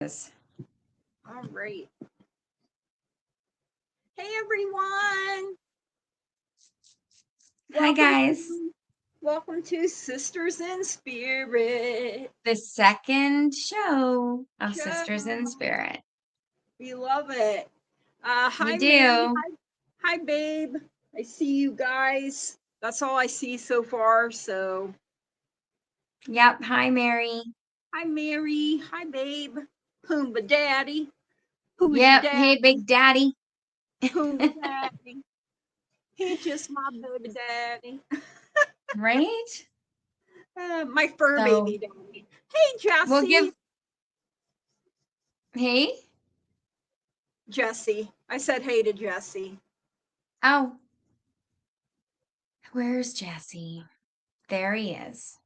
All right. Hey, everyone. Hi, guys. Welcome to Sisters in Spirit. The second show of Sisters in Spirit. We love it. Hi, We Mary. do. Hi, babe. I see you guys. That's all I see so far. So, Yep. Hi, Mary. hi, Mary. Hi, babe. Pumbaa Daddy. Who's your Yep. dad? Hey, Big Daddy. Pumbaa Daddy. He's just my baby daddy. Right? My fur So, baby daddy. Hey, we'll give. Jessie. Hey? Jessie. I said hey to Jessie. Oh. Where's Jesse? There he is.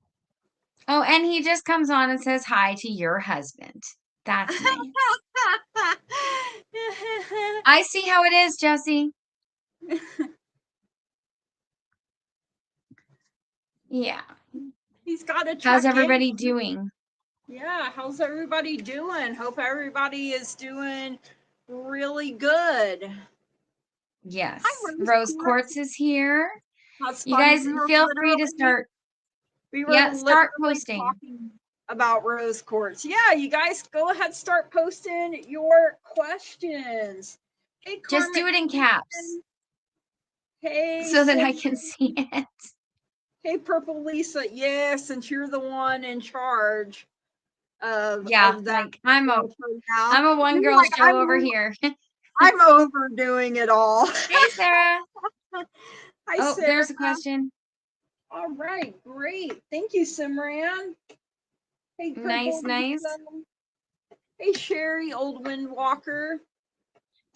Oh, and he just comes on and says hi to your husband. That's nice. I see how it is, Jesse. Yeah. He's got to check How's everybody in. doing? Yeah, how's everybody doing? Hope everybody is doing really good. Yes. Hi, Rose Quartz is here. That's You funny. guys feel free to start. We were Yeah, start literally posting. talking about rose quartz. Yeah, you guys go ahead, start posting your questions. Hey, Just do it in caps. Hey, so that I can see it. Hey, Purple Lisa. Yeah, since you're the one in charge of Yeah, that. like I'm a one girl like, show over here. I'm overdoing it all. Hey, Sarah. Hi, Oh, Sarah. there's a question. All right, great. Thank you, Simran. Hey, Purple Nice. Lisa. Hey, Sherry, Old Windwalker.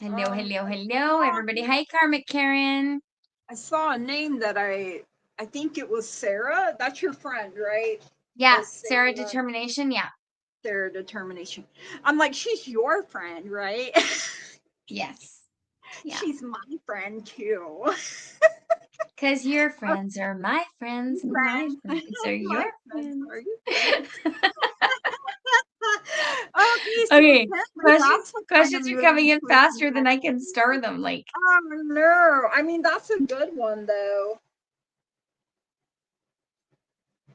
Hello, everybody. Hi, Karmic Karen. I saw a name that I think it was Sarah. That's your friend, right? Yeah, Sarah Determination. Yeah. Sarah Determination. I'm like, she's your friend, right? Yes. Yeah. She's my friend too. Because your friends are my friends, and my friends are your friends. Okay, questions are coming in faster than I can start them. Like, oh no, I mean that's a good one though.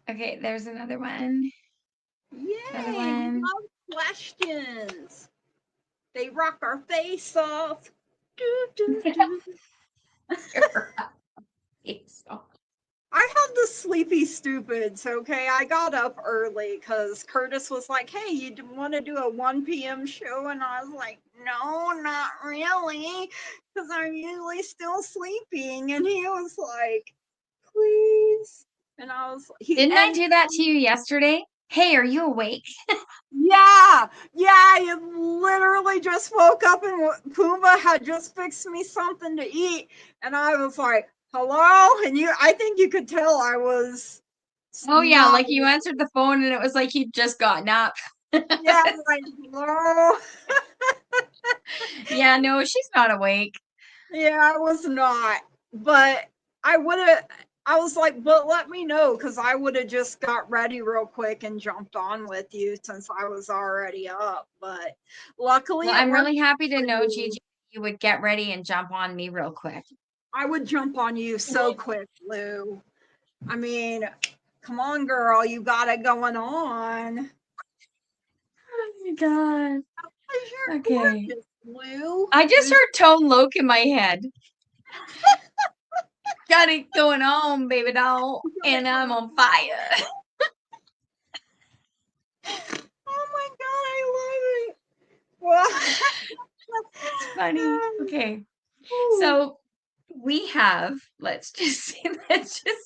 Okay, there's another one. Yay! We love questions. They rock our face off. I have the sleepy stupids, okay? I got up early because Curtis was like, hey, you want to do a 1 p.m. show? And I was like, no, not really, because I'm usually still sleeping. And he was like, please. And I was Didn't I do that to you yesterday? Hey, are you awake? Yeah, I literally just woke up and Pumbaa had just fixed me something to eat. And I was like, hello? And I think you could tell I was. Oh, yeah, like you answered the phone and it was like you'd just gotten up. Yeah, like, hello? Yeah, no, she's not awake. Yeah, I was not. But I was like, but let me know, because I would have just got ready real quick and jumped on with you since I was already up. But luckily, well, I'm really happy to know, Gigi, you would get ready and jump on me real quick. I would jump on you so quick, Lou. I mean, come on, girl, you got it going on. Oh my god. Okay. Gorgeous, Lou. I just heard Tone Loc in my head. Got it going on, baby doll, and I'm on fire. Oh my god, I love it. Well, it's funny. Okay. So we have, let's just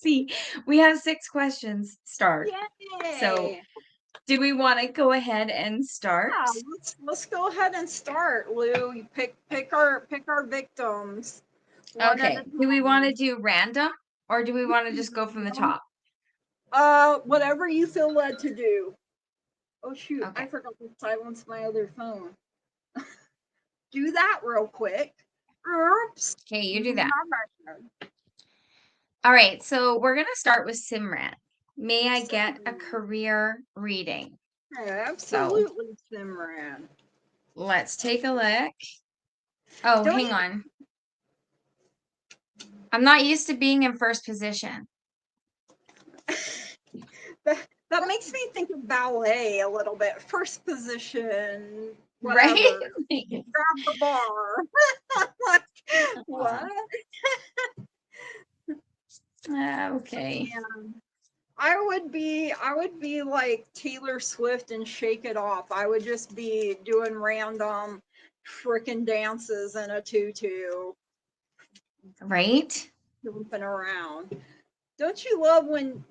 see. We have 6 questions start. Yay. So do we want to go ahead and start? Yeah, let's go ahead and start, Lou. You pick our victims. Okay. Do we want to do random or do we want to just go from the top? Whatever you feel led to do. Oh shoot, okay. I forgot to silence my other phone. Do that real quick. Oops. Okay, you do that. All right, so we're going to start with Simran. May I get a career reading? Absolutely, Simran. Let's take a look. Oh, Don't hang on. I'm not used to being in first position. that makes me think of ballet a little bit. First position, Right? whatever. Grab the bar. Like, what? Okay. Yeah. I would be like Taylor Swift and Shake It Off. I would just be doing random freaking dances in a tutu, Right? jumping around. Don't you love when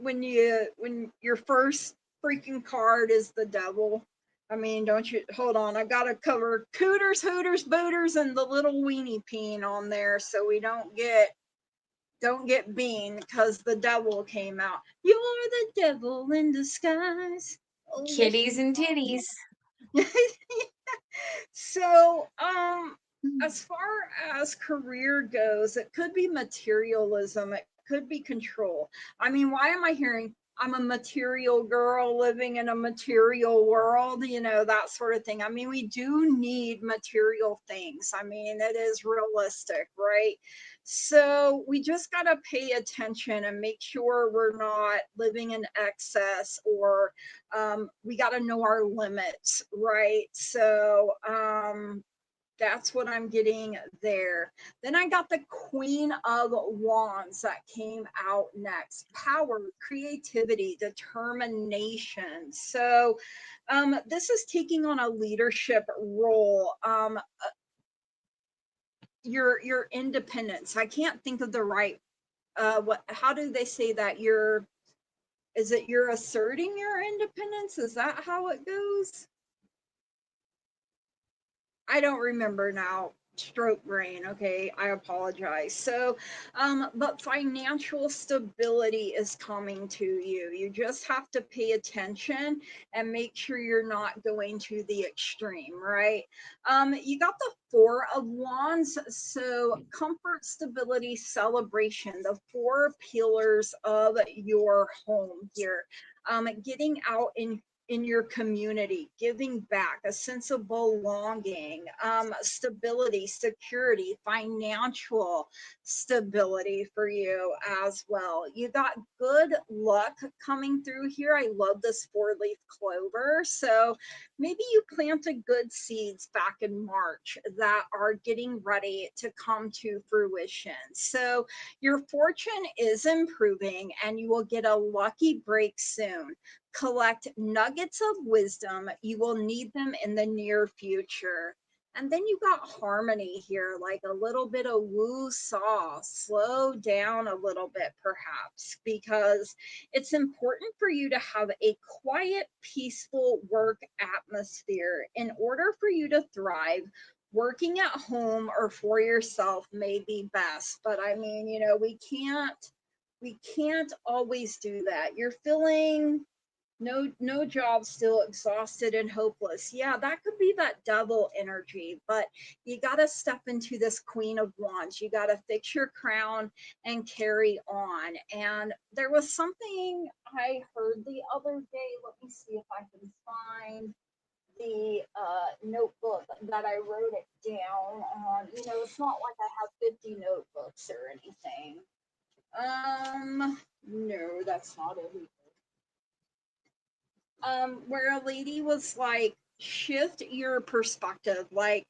your first freaking card is the devil? I mean, don't you? Hold on, I gotta cover cooters, hooters, booters, and the little weenie peen on there so we don't get bean because the devil came out. You're the devil in disguise. Oh yes. Kitties and titties. So, as far as career goes, it could be materialism, it could be control. I mean, why am I hearing I'm a material girl living in a material world, that sort of thing? I mean, we do need material things. I mean, it is realistic, right? So, we just got to pay attention and make sure we're not living in excess, or we got to know our limits, right? So that's what I'm getting there. Then I got the Queen of Wands that came out next. Power, creativity, determination. So this is taking on a leadership role. Your independence. I can't think of the right how do they say that? Is it you're asserting your independence? Is that how it goes? I don't remember now. Stroke brain. Okay, I apologize. So, but financial stability is coming to you. You just have to pay attention and make sure you're not going to the extreme, right? You got the Four of Wands. So, comfort, stability, celebration, the four pillars of your home here. Getting out in your community, giving back, a sense of belonging, stability, security, financial stability for you as well. You got good luck coming through here. I love this four-leaf clover. So maybe you planted good seeds back in March that are getting ready to come to fruition. So your fortune is improving and you will get a lucky break soon. Collect nuggets of wisdom. You will need them in the near future. And then you got harmony here, like a little bit of woo saw. Slow down a little bit, perhaps, because it's important for you to have a quiet, peaceful work atmosphere in order for you to thrive. Working at home or for yourself may be best, but I mean, we can't always do that. You're feeling no job, still exhausted and hopeless. Yeah, that could be that devil energy, but you got to step into this Queen of Wands. You got to fix your crown and carry on. And there was something I heard the other day. Let me see if I can find the notebook that I wrote it down on. It's not like I have 50 notebooks or anything. No, that's not it. Where a lady was like, shift your perspective. Like,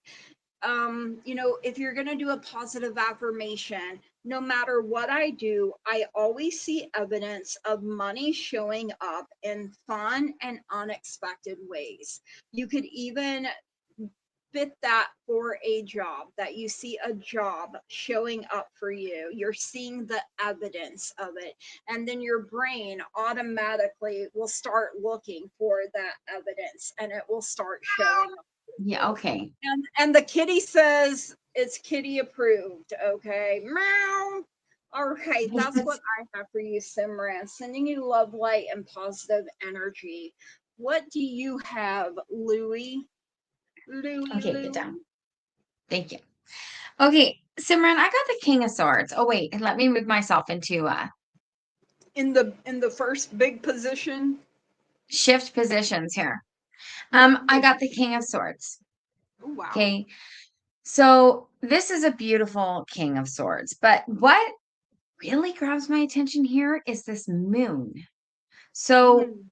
if you're going to do a positive affirmation, no matter what I do, I always see evidence of money showing up in fun and unexpected ways. You could even fit that for a job, that you see a job showing up for you. You're seeing the evidence of it. And then your brain automatically will start looking for that evidence and it will start showing up. Yeah, okay. And the kitty says it's kitty approved. Okay. Meow. All right, that's what I have for you, Simran. Sending you love, light, and positive energy. What do you have, Louie? Okay, good job. Thank you. Okay, Simran, I got the King of Swords. Oh, wait, let me move myself into In the first big position. shift positions here. I got the King of Swords. Oh, wow. Okay. So this is a beautiful King of Swords, but what really grabs my attention here is this moon. So Mhm.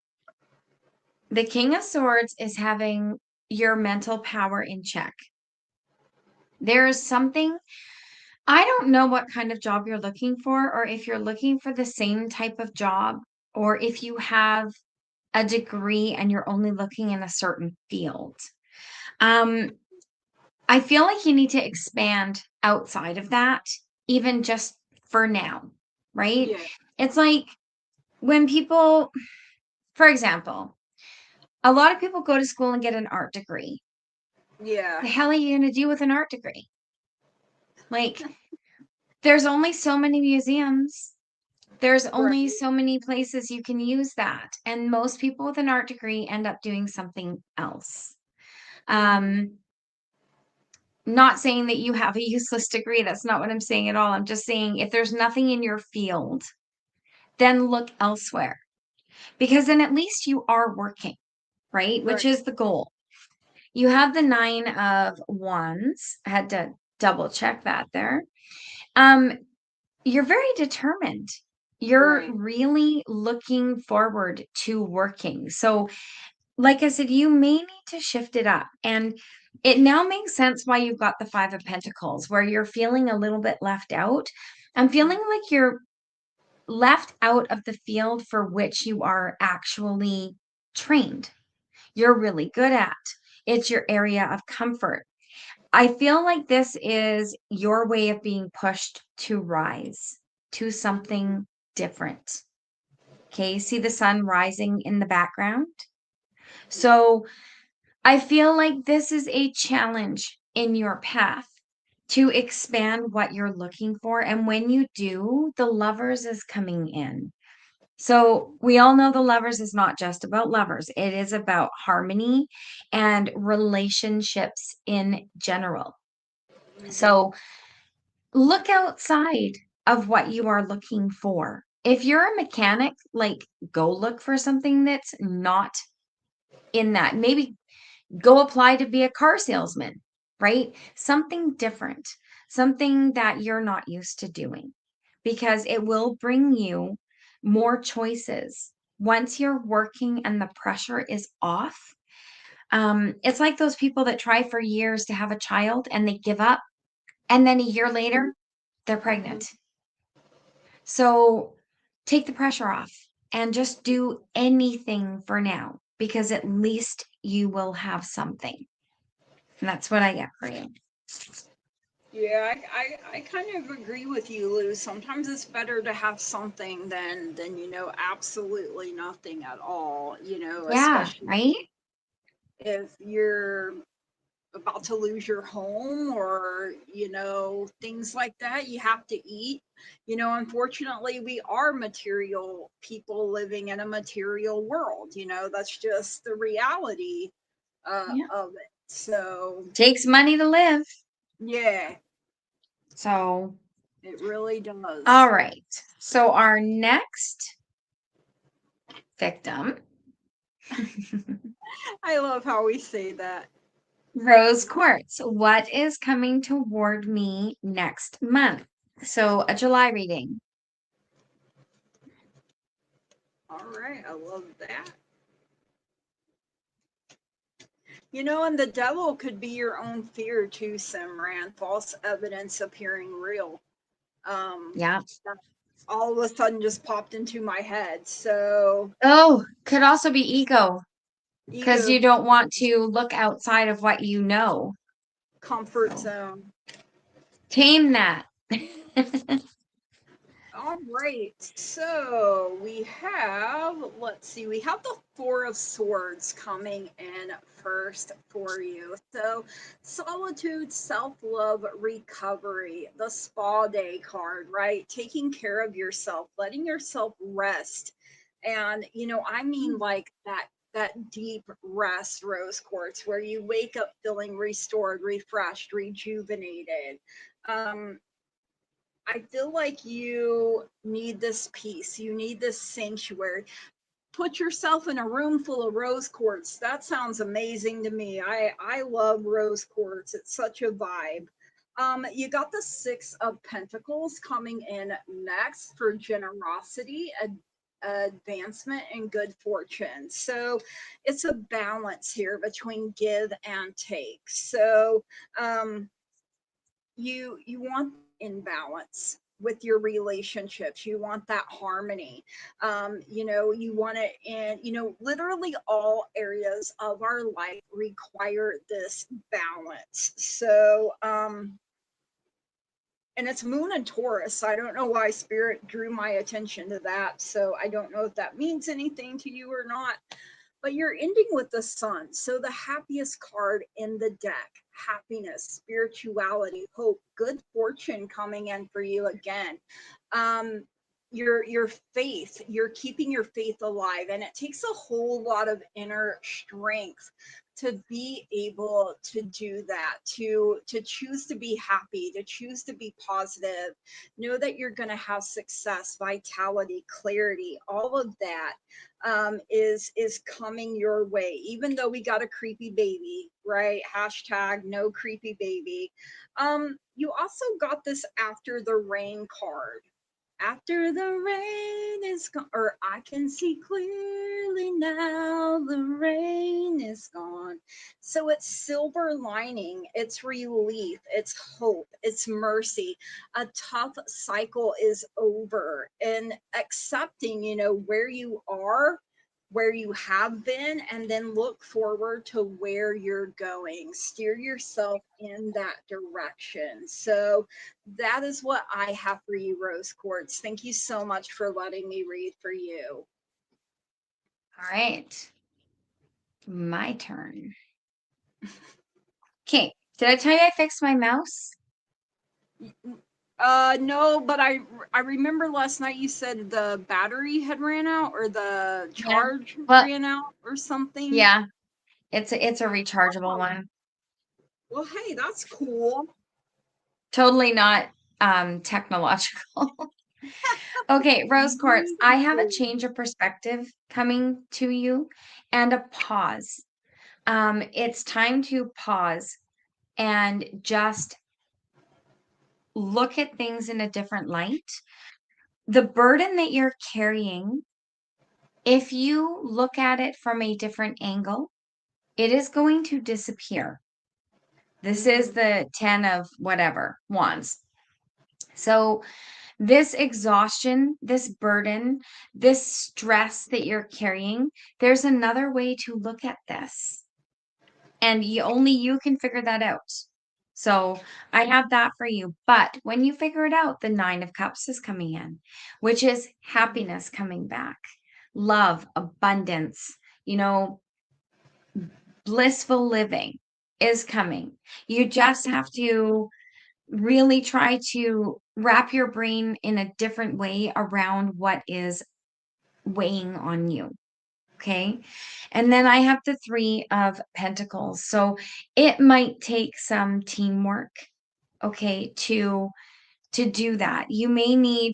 the King of Swords is having your mental power in check. There is something, I don't know what kind of job you're looking for, or if you're looking for the same type of job, or if you have a degree and you're only looking in a certain field. I feel like you need to expand outside of that, even just for now, right? Yeah. It's like when people, for example, a lot of people go to school and get an art degree. Yeah. The hell are you going to do with an art degree? Like, there's only so many museums. There's only Right. so many places you can use that. And most people with an art degree end up doing something else. Mhm. Not saying that you have a useless degree. That's not what I'm saying at all. I'm just saying if there's nothing in your field, then look elsewhere because then at least you are working, right? Which Right. is the goal. You have the 9 of Wands. I had to double check that there. Um, you're very determined. You're Right. really looking forward to working. So, like I said, you may need to shift it up. And it now makes sense why you've got the 5 of Pentacles, where you're feeling a little bit left out. I'm feeling like you're left out of the field for which you are actually trained. You're really good at. It's your area of comfort. I feel like this is your way of being pushed to rise to Mhm. something different. Okay, see the sun rising in the background? Yeah. So I feel like this is a challenge in your path to expand what you're looking for. And when you do, the lovers is coming in. So we all know the lovers is not just about lovers, it is about harmony and relationships in general. Mhm. So look outside of what you are looking for. If you're a mechanic, like go look for something that's not in that. Maybe go apply to be a car salesman, right? Something different, something that you're not used to doing, because it will bring you more choices. Once you're working and the pressure is off, it's like those people that try for years to have a child and they give up, and then a year later, they're Mhm. pregnant. So take the pressure off and just do anything for now because at least you will have something. And that's what I get for you. Yeah, I kind of agree with you, Lou. Sometimes it's better to have something than absolutely nothing at all. Yeah, Especially right? if you're about to lose your home or things like that. You have to eat. Unfortunately, we are material people living in a material world. That's just the reality Yeah. of it. So Takes money to live. yeah, So, it really does. all right. So our next victim, I love how we say that. Rose Quartz. What is coming toward me next month? So a July reading. All right, I love that. And the devil could be your own fear too, Simran. False evidence appearing real. Yeah. That all of a sudden just popped into my head. So Oh, could also be ego because ego, you don't want to look outside of what you know. comfort So zone. tame that. All right, so let's see, we have the Four of Swords coming in first for you. So, solitude, self love, recovery, the spa day card, right? Taking care of yourself, letting yourself rest. And, I mean, like that deep rest, Rose Quartz, where you wake up feeling restored, refreshed, rejuvenated. Um, I feel like you need this peace. You need this sanctuary. put yourself in a room full of rose quartz. That sounds amazing to me. I love rose quartz. It's such a vibe. You got the Six of Pentacles coming in next for generosity, advancement, and good fortune. So it's a balance here between give and take. So you want in balance with your relationships. You want that harmony. You want it in, literally all areas of our life require this balance. So and it's moon and Taurus. I don't know why spirit drew my attention to that. So I don't know if that means anything to you or not, but you're ending with the sun. So the happiest card in the deck, happiness, spirituality, hope, good fortune coming in for you again. Your faith, you're keeping your faith alive, and it takes a whole lot of inner strength to be able to do that, to choose to be happy, to choose to be positive, know that you're going to have success, vitality, clarity. All of that is coming your way, even though we got a creepy baby, right? Hashtag no creepy baby. You also got this after the rain card. After the rain is gone, or I can see clearly now, the rain is gone. So it's silver lining, it's relief, it's hope, it's mercy. A tough cycle is over, and accepting, where you are, where you have been, and then look forward to where you're going. Steer yourself in that direction. So that is what I have for you, Rose Quartz. Thank you so much for letting me read for you. All right. My turn. Okay. Did I tell you I fixed my mouse? No, but I remember last night you said the battery had ran out, or the charge ran out or something. Yeah. It's a rechargeable one. Well, hey, that's cool. Totally not technological. Okay, Rose Quartz, I have a change of perspective coming to you and a pause. It's time to pause and just look at things in a different light. The burden that you're carrying, if you look at it from a different angle, it is going to disappear. This is the 10 of whatever wands. So this exhaustion, this burden, this stress that you're carrying, there's another way to look at this. And only you can figure that out. So I have that for you. But when you figure it out, the 9 of Cups is coming in, which is happiness coming back, love, abundance, blissful living is coming. You just have to really try to wrap your brain in a different way around what is weighing on you. Okay. And then I have the 3 of Pentacles. So it might take some teamwork, okay, to do that. You may need,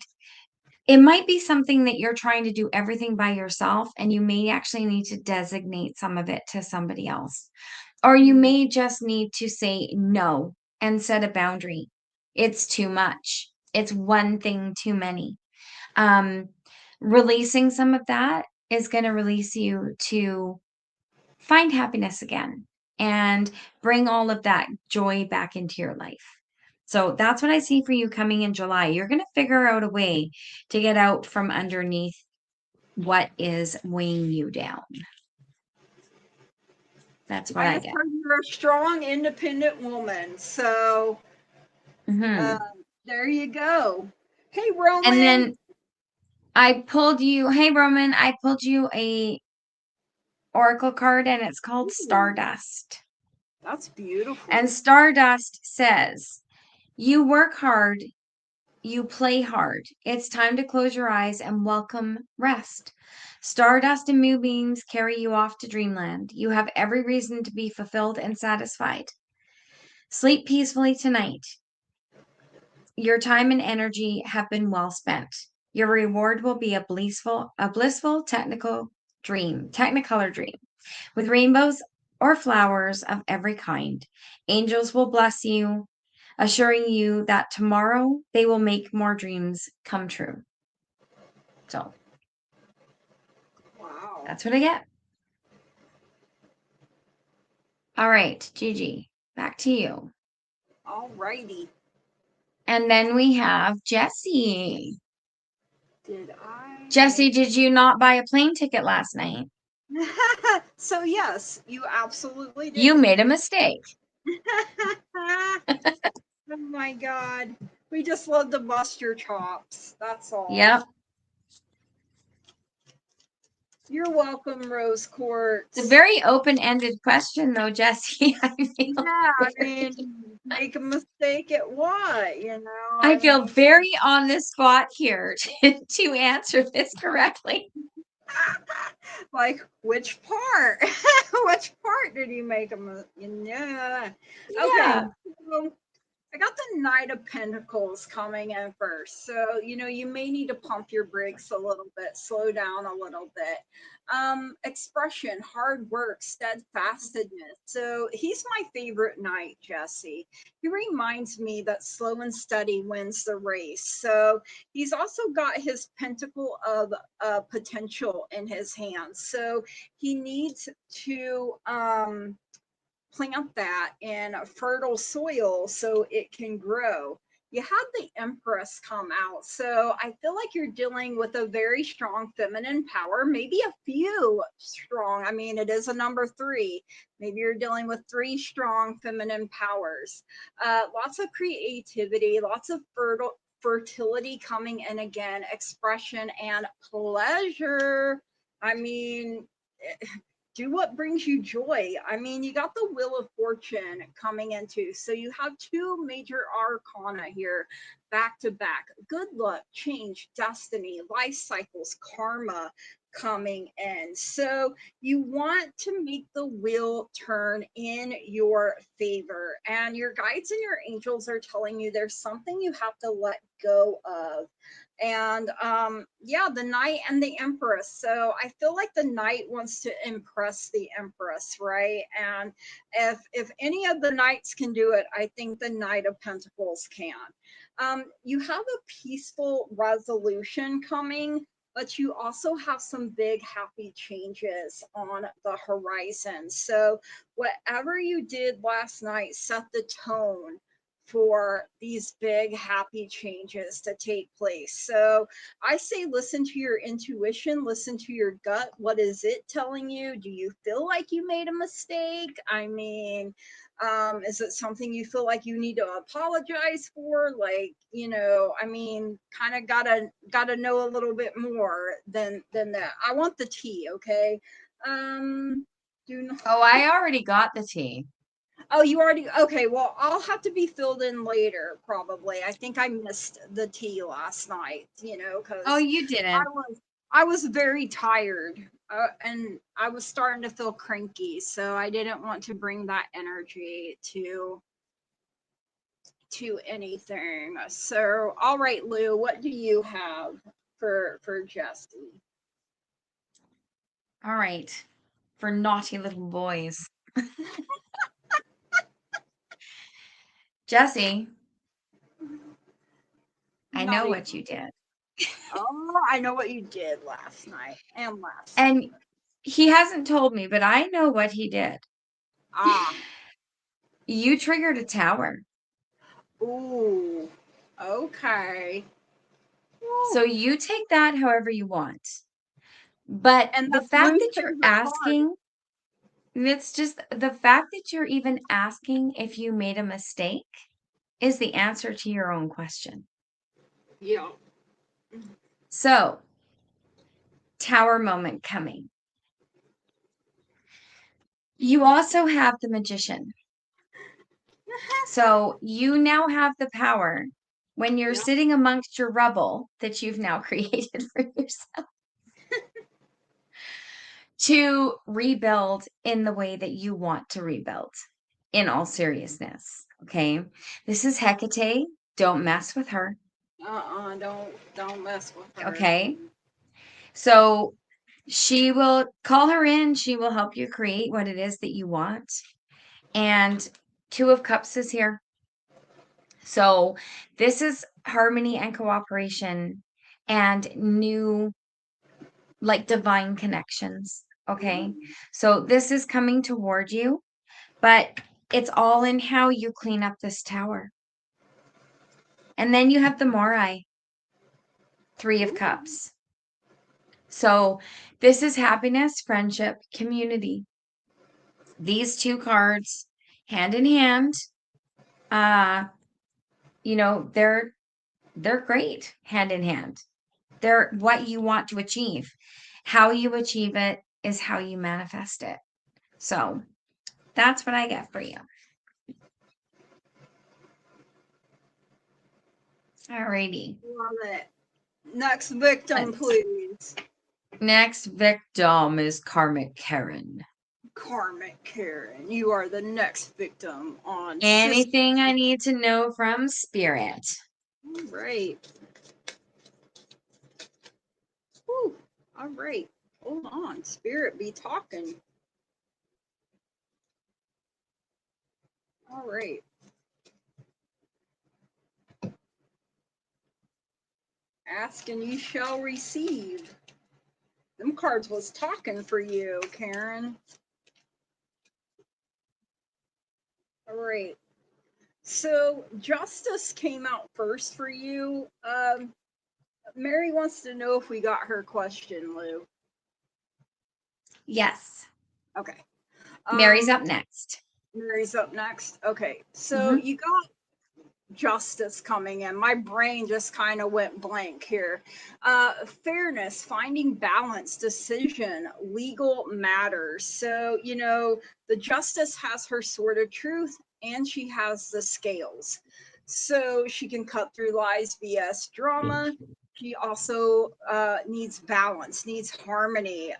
it might be something that you're trying to do everything by yourself, and you may actually need to designate some of it to somebody else. Or you may just need to say no and set a boundary. It's too much. It's one thing too many. Releasing some of that is going to release you to find happiness again and bring all of that joy back into your life. So that's what I see for you coming in July. You're going to figure out a way to get out from underneath what is weighing you down. That's what I get. You're a strong, independent woman. So there you go. Hey, Roman. And then I pulled you, hey, Roman, I pulled you a oracle card, and it's called Stardust. That's beautiful. And Stardust says, you work hard, you play hard. It's time to close your eyes and welcome rest. Stardust and moonbeams carry you off to dreamland. You have every reason to be fulfilled and satisfied. Sleep peacefully tonight. Your time and energy have been well spent. Your reward will be a blissful technical dream, Technicolor dream, with rainbows or flowers of every kind. Angels will bless you, assuring you that tomorrow they will make more dreams come true. So Wow. that's what I get. All right, Gigi, back to you. All righty. And then we have Jessie. Did I? Jessie, did you not buy a plane ticket last night? So yes, you absolutely did. You made a mistake. Oh my God. We just love to bust your chops. That's all. Yep. You're welcome, Rose Quartz. It's a very open-ended question, though, Jessie. I mean, make a mistake at what, you know? I feel very on the spot here to answer this correctly. Like, which part? Which part did you make a mistake? Yeah. Okay. So, I got the Knight of Pentacles coming in first. So, you may need to pump your brakes a little bit, slow down a little bit. Expression, hard work, steadfastness. So, he's my favorite knight, Jessie. He reminds me that slow and steady wins the race. So, he's also got his pentacle of potential in his hands. So, he needs to plant that in fertile soil so it can grow. You had the Empress come out. So I feel like you're dealing with a very strong feminine power, maybe a few strong. I mean, it is a number 3. Maybe you're dealing with 3 strong feminine powers. Lots of creativity, lots of fertility coming in again, expression and pleasure. I mean, do what brings you joy. I mean, you got the Wheel of Fortune coming into, so you have 2 major arcana here back to back. Good luck, change, destiny, life cycles, karma coming in. So you want to make the wheel turn in your favor, and your guides and your angels are telling you there's something you have to let go of. And yeah, the Knight and the Empress. So I feel like the Knight wants to impress the Empress, right? And if any of the knights can do it, I think the Knight of Pentacles can. You have a peaceful resolution coming, but you also have some big happy changes on the horizon. So whatever you did last night set the tone for these big happy changes to take place. So I say listen to your intuition, listen to your gut. What is it telling you? Do you feel like you made a mistake? I mean, is it something you feel like you need to apologize for? Like, I mean, kind of gotta know a little bit more than that. I want the tea, okay? Oh, I already got the tea. Oh, you already, okay, well, I'll have to be filled in later, probably. I think I missed the tea last night, because Oh, you didn't. I was very tired, and I was starting to feel cranky, so I didn't want to bring that energy to anything. So, all right, Lou, what do you have for Jessie? All right. For naughty little boys. Jessie, I know what you did. Oh, I know what you did last night and last And night. he hasn't told me, but I know what he did. Ah. You triggered a tower. Ooh. Okay. So you take that however you want. But And the that's fact Lou's that you're favorite card. asking, it's just the fact that you're even asking if you made a mistake is the answer to your own question. Yeah. So, tower moment coming. You also have the magician. So you now have the power when you're Yeah. sitting amongst your rubble that you've now created for yourself to rebuild in the way that you want to rebuild, in all seriousness. Okay. This is Hecate. Don't mess with her. Don't mess with her. Okay. So She will call her in. She will help you create what it is that you want. And Two of Cups is here. So this is harmony and cooperation and new, like divine connections. Okay. So this is coming toward you, but it's all in how you clean up this tower. And then you have the Morai, Three of Cups. So this is happiness, friendship, community. These two cards, hand in hand, you know, they're great hand in hand. They're what you want to achieve. How you achieve it is how you manifest it. So that's what I get for you. Alrighty. Love it. Next victim, please. Next victim is Karmic Karen. Karmic Karen, you are the next victim on Anything I need to know from Spirit. All right. Whew. All right. Hold on. Spirit be talking. All right. Ask and you shall receive. Them cards was talking for you, Karen. All right. So justice came out first for you. Mary wants to know if we got her question, Lou. Yes. Okay. Mary's up next. Mary's up next. Okay. So you got justice coming in. My brain just kind of went blank here. Fairness, finding balance, decision, legal matters. So, you know, the justice has her sword of truth and she has the scales. So she can cut through lies, BS, drama. She also needs balance, needs harmony.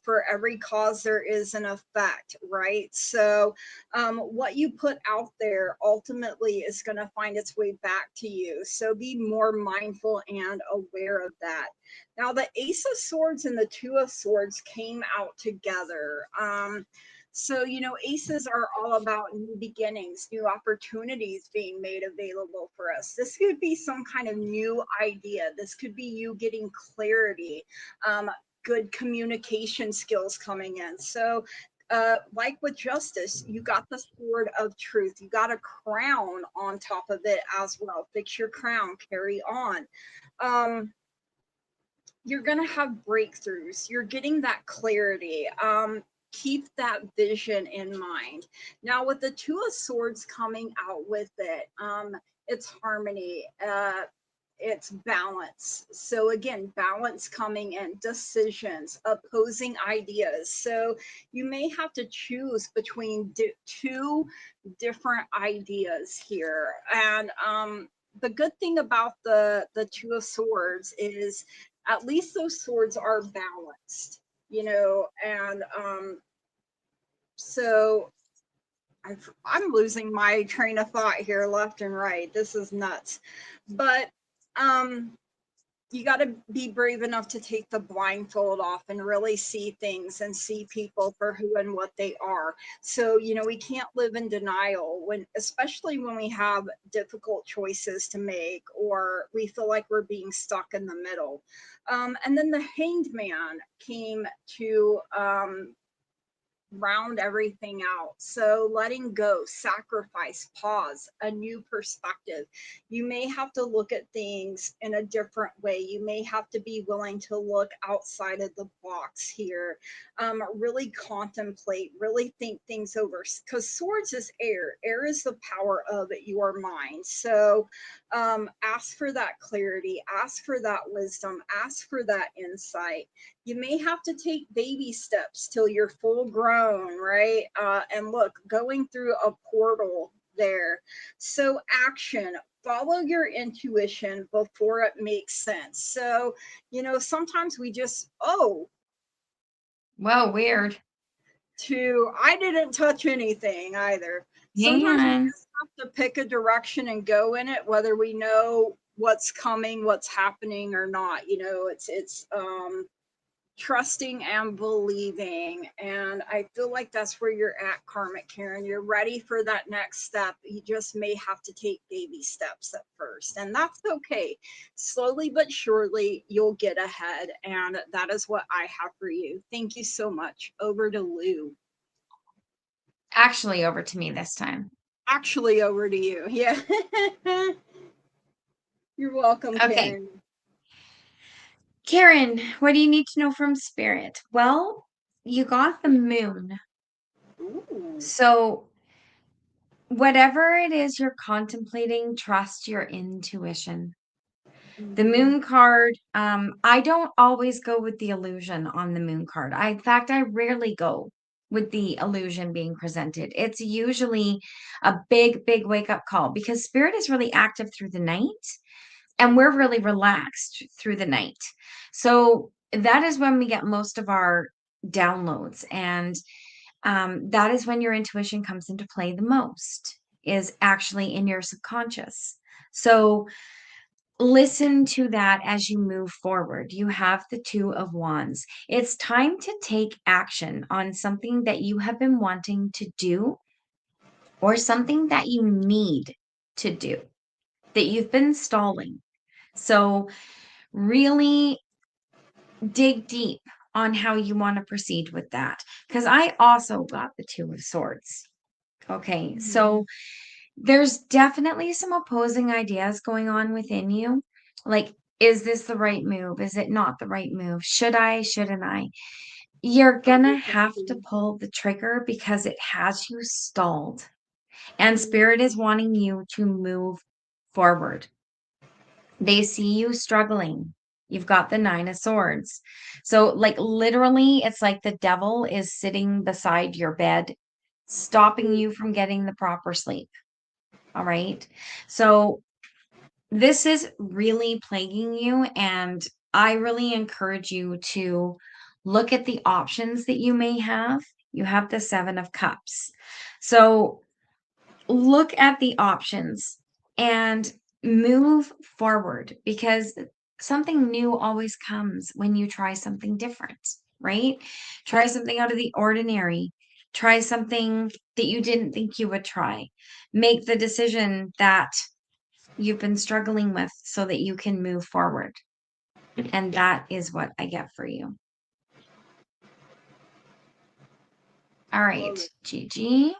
For every cause, there is an effect, right? So what you put out there ultimately is going to find its way back to you. So be more mindful and aware of that. Now, the Ace of Swords and the Two of Swords came out together. So, you know, aces are all about new beginnings, new opportunities being made available for us. This could be some kind of new idea. This could be you getting clarity, good communication skills coming in. So, like with justice, you got the sword of truth. You got a crown on top of it as well. Fix your crown, carry on. You're going to have breakthroughs. You're getting that clarity. Keep that vision in mind. Now, with the Two of Swords coming out with it, it's harmony. It's balance. So again, balance coming in, decisions, opposing ideas. So you may have to choose between two different ideas here. And the good thing about the Two of Swords is at least those swords are balanced, you know, and so I'm losing my train of thought here left and right. This is nuts. But you got to be brave enough to take the blindfold off and really see things and see people for who and what they are. So, you know, we can't live in denial when, especially when we have difficult choices to make or we feel like we're being stuck in the middle. And then the Hanged Man came to round everything out. So letting go, sacrifice, pause, a new perspective. You may have to look at things in a different way. You may have to be willing to look outside of the box here. Really contemplate, really think things over. Because swords is air. Air is the power of your mind. So ask for that clarity, ask for that wisdom, ask for that insight. You may have to take baby steps till you're full grown, right? And look, going through a portal there. So action, follow your intuition before it makes sense. So, you know, sometimes we just, Whoa, weird. I didn't touch anything either. Hang Sometimes we on. just have to pick a direction and go in it, whether we know what's coming, what's happening or not. You know, it's trusting and believing. And I feel like that's where you're at, Karmic Karen. You're ready for that next step. You just may have to take baby steps at first, and that's okay. Slowly but surely, you'll get ahead. And that is what I have for you. Thank you so much. Over to Lou. Actually, over to me this time. Actually, over to you. Yeah. You're welcome, Okay. Karen. Karen, what do you need to know from Spirit? Well, you got the moon. Ooh. So, whatever it is you're contemplating, trust your intuition. The moon card, I don't always go with the illusion on the moon card. In fact, I rarely go with the illusion being presented. It's usually a big, big wake up call because spirit is really active through the night and we're really relaxed through the night. So that is when we get most of our downloads. And that is when your intuition comes into play the most, is actually in your subconscious. So listen to that as you move forward. You have the Two of Wands. It's time to take action on something that you have been wanting to do or something that you need to do that you've been stalling. So, really dig deep on how you want to proceed with that. Because I also got the Two of Swords. Okay, so there's definitely some opposing ideas going on within you. Like, is this the right move? Is it not the right move? Should I? Shouldn't I? You're gonna have to pull the trigger because it has you stalled. And Spirit is wanting you to move forward. They see you struggling. You've got the Nine of Swords. So, like, literally, it's like the devil is sitting beside your bed, stopping you from getting the proper sleep. All right. So this is really plaguing you. And I really encourage you to look at the options that you may have. You have the Seven of Cups. So look at the options and move forward because something new always comes when you try something different, right? Try something out of the ordinary. Try something that you didn't think you would try. Make the decision that you've been struggling with so that you can move forward. And that is what I get for you. All right, Gigi.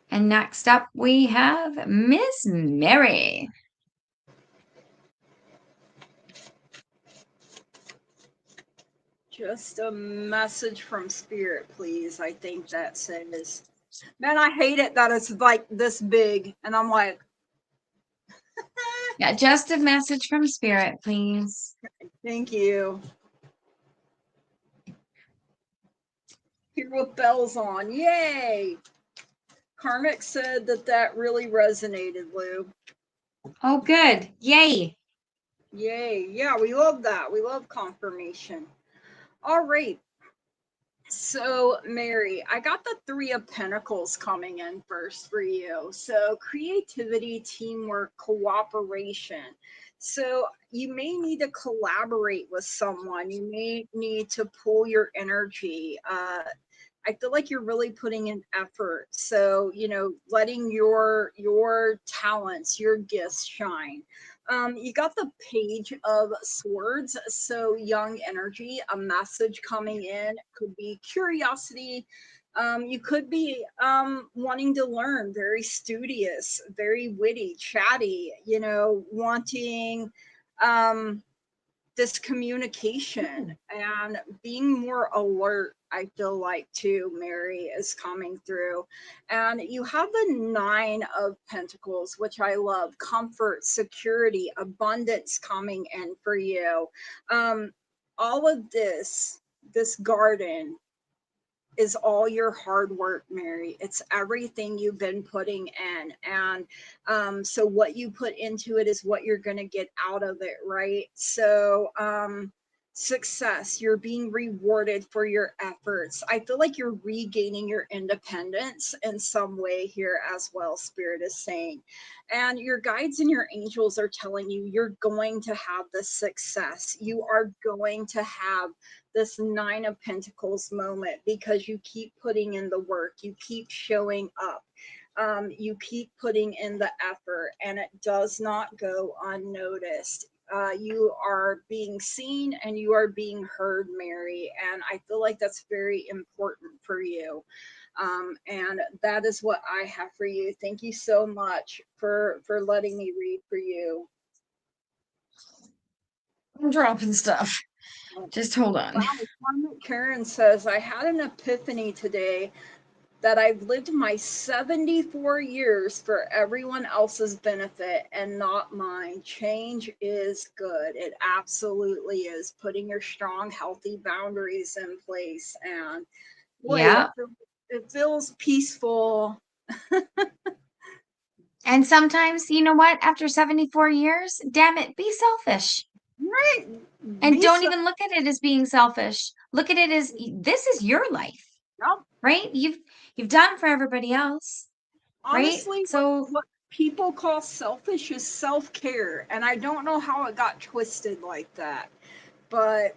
And next up, we have Miss Mary. Just a message from Spirit, please. I think that says, man, I hate it that it's like this big. And I'm like, Yeah, just a message from Spirit, please. thank you. Here with bells on. Yay. Karmic said that really resonated, Lou. Oh, good. Yay. Yay. Yeah, we love that. We love confirmation. All right. So, Mary, I got the Three of Pentacles coming in first for you. So, creativity, teamwork, cooperation. So, you may need to collaborate with someone. You may need to pull your energy. I feel like you're really putting in effort. So, letting your talents, your gifts shine. You got the Page of Swords, so young energy, a message coming in, could be curiosity. You could be wanting to learn, very studious, very witty, chatty, wanting this communication and being more alert. I feel like too, Mary, is coming through. And you have the Nine of Pentacles, which I love: comfort, security, abundance coming in for you. All of this garden is all your hard work, Mary. It's everything you've been putting in. And so what you put into it is what you're going to get out of it, right? So success. You're being rewarded for your efforts. I feel like you're regaining your independence in some way here as well, Spirit is saying. And your guides and your angels are telling you you're going to have this success. You are going to have this Nine of Pentacles moment because you keep putting in the work, you keep showing up. You keep putting in the effort and it does not go unnoticed. You are being seen and you are being heard, Mary. And I feel like that's very important for you. And that is what I have for you. Thank you so much for letting me read for you. I'm dropping stuff. Just hold on. Wow, Karen says, I had an epiphany today that I've lived my 74 years for everyone else's benefit and not mine. Change is good. It absolutely is. Putting your strong, healthy boundaries in place. And boy, Yeah. it feels peaceful. And sometimes, you know what? After 74 years, damn it, be selfish. Right. And don't even look at it as being selfish. Look at it as this is your life. Nope. Right? You've done for everybody else. Honestly, right? So what people call selfish is self-care. And I don't know how it got twisted like that. But,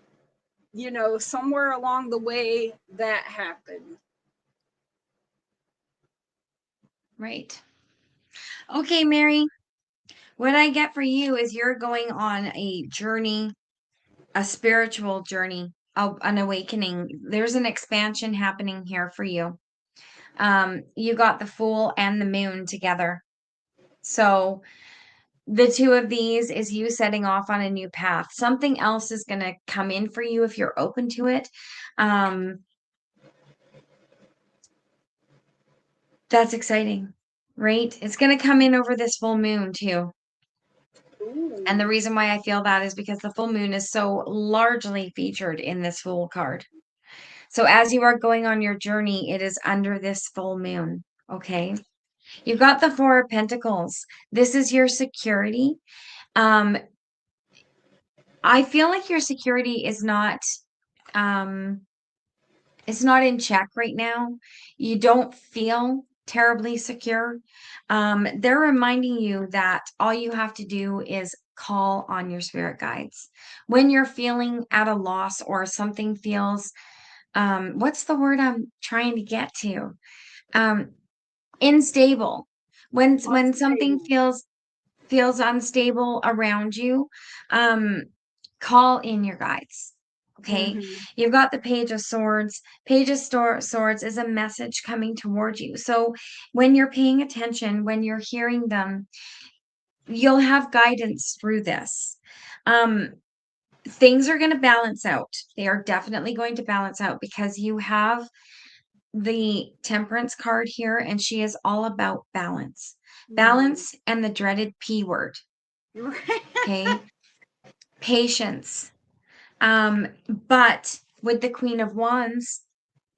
you know, somewhere along the way that happened. right. Okay, Mary. What I get for you is you're going on a journey, a spiritual journey, an awakening. There's an expansion happening here for you. You got the Fool and the Moon together. So the two of these is you setting off on a new path. Something else is going to come in for you if you're open to it. That's exciting, right? It's going to come in over this full moon too. Ooh. And the reason why I feel that is because the full moon is so largely featured in this Fool card. So as you are going on your journey, it is under this full moon, okay? You've got the Four of Pentacles. This is your security. I feel like your security is not it's not in check right now. You don't feel terribly secure. They're reminding you that all you have to do is call on your spirit guides. When you're feeling at a loss or something feels, what's the word I'm trying to get to? Unstable. When something feels unstable around you, call in your guides. Okay. You've got the Page of Swords. Page of Swords is a message coming towards you. So when you're paying attention, when you're hearing them, you'll have guidance through this. Things are going to balance out. They are definitely going to balance out because you have the Temperance card here, and she is all about balance. Balance and the dreaded P word. Okay. Patience. But with the Queen of Wands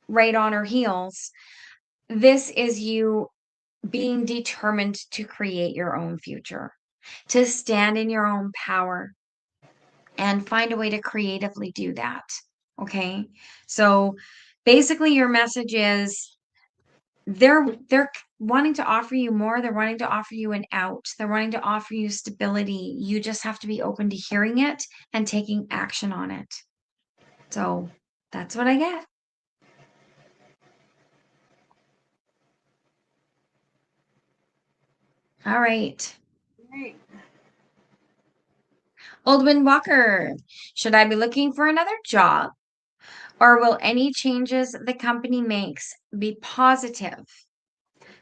right on her heels, this is you being determined to create your own future, to stand in your own power and find a way to creatively do that. Okay. So basically your message is they're wanting to offer you more. They're wanting to offer you an out. They're wanting to offer you stability. You just have to be open to hearing it and taking action on it. So that's what I get. All right. Oldman Walker, should I be looking for another job? Or will any changes the company makes be positive?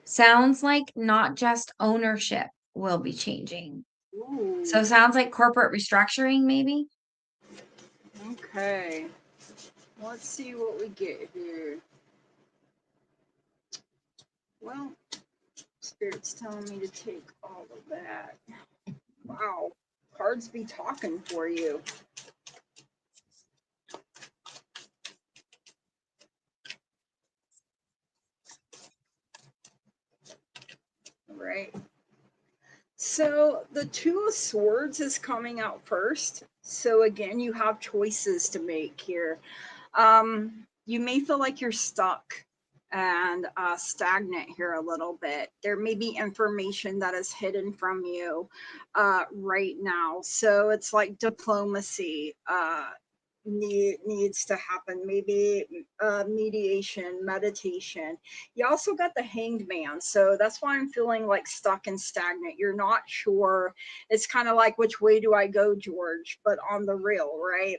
Sounds like not just ownership will be changing. Ooh. So sounds like corporate restructuring, maybe? Okay. Let's see what we get here. Well, Spirit's telling me to take all of that. Wow. Cards be talking for you. Right. So the Two of Swords is coming out first. So again, you have choices to make here. You may feel like you're stuck and stagnant here a little bit. There may be information that is hidden from you right now. So it's like diplomacy needs to happen. Maybe mediation, meditation. You also got the hanged man. So that's why I'm feeling like stuck and stagnant. You're not sure. It's kind of like, which way do I go, George? But on the real, right?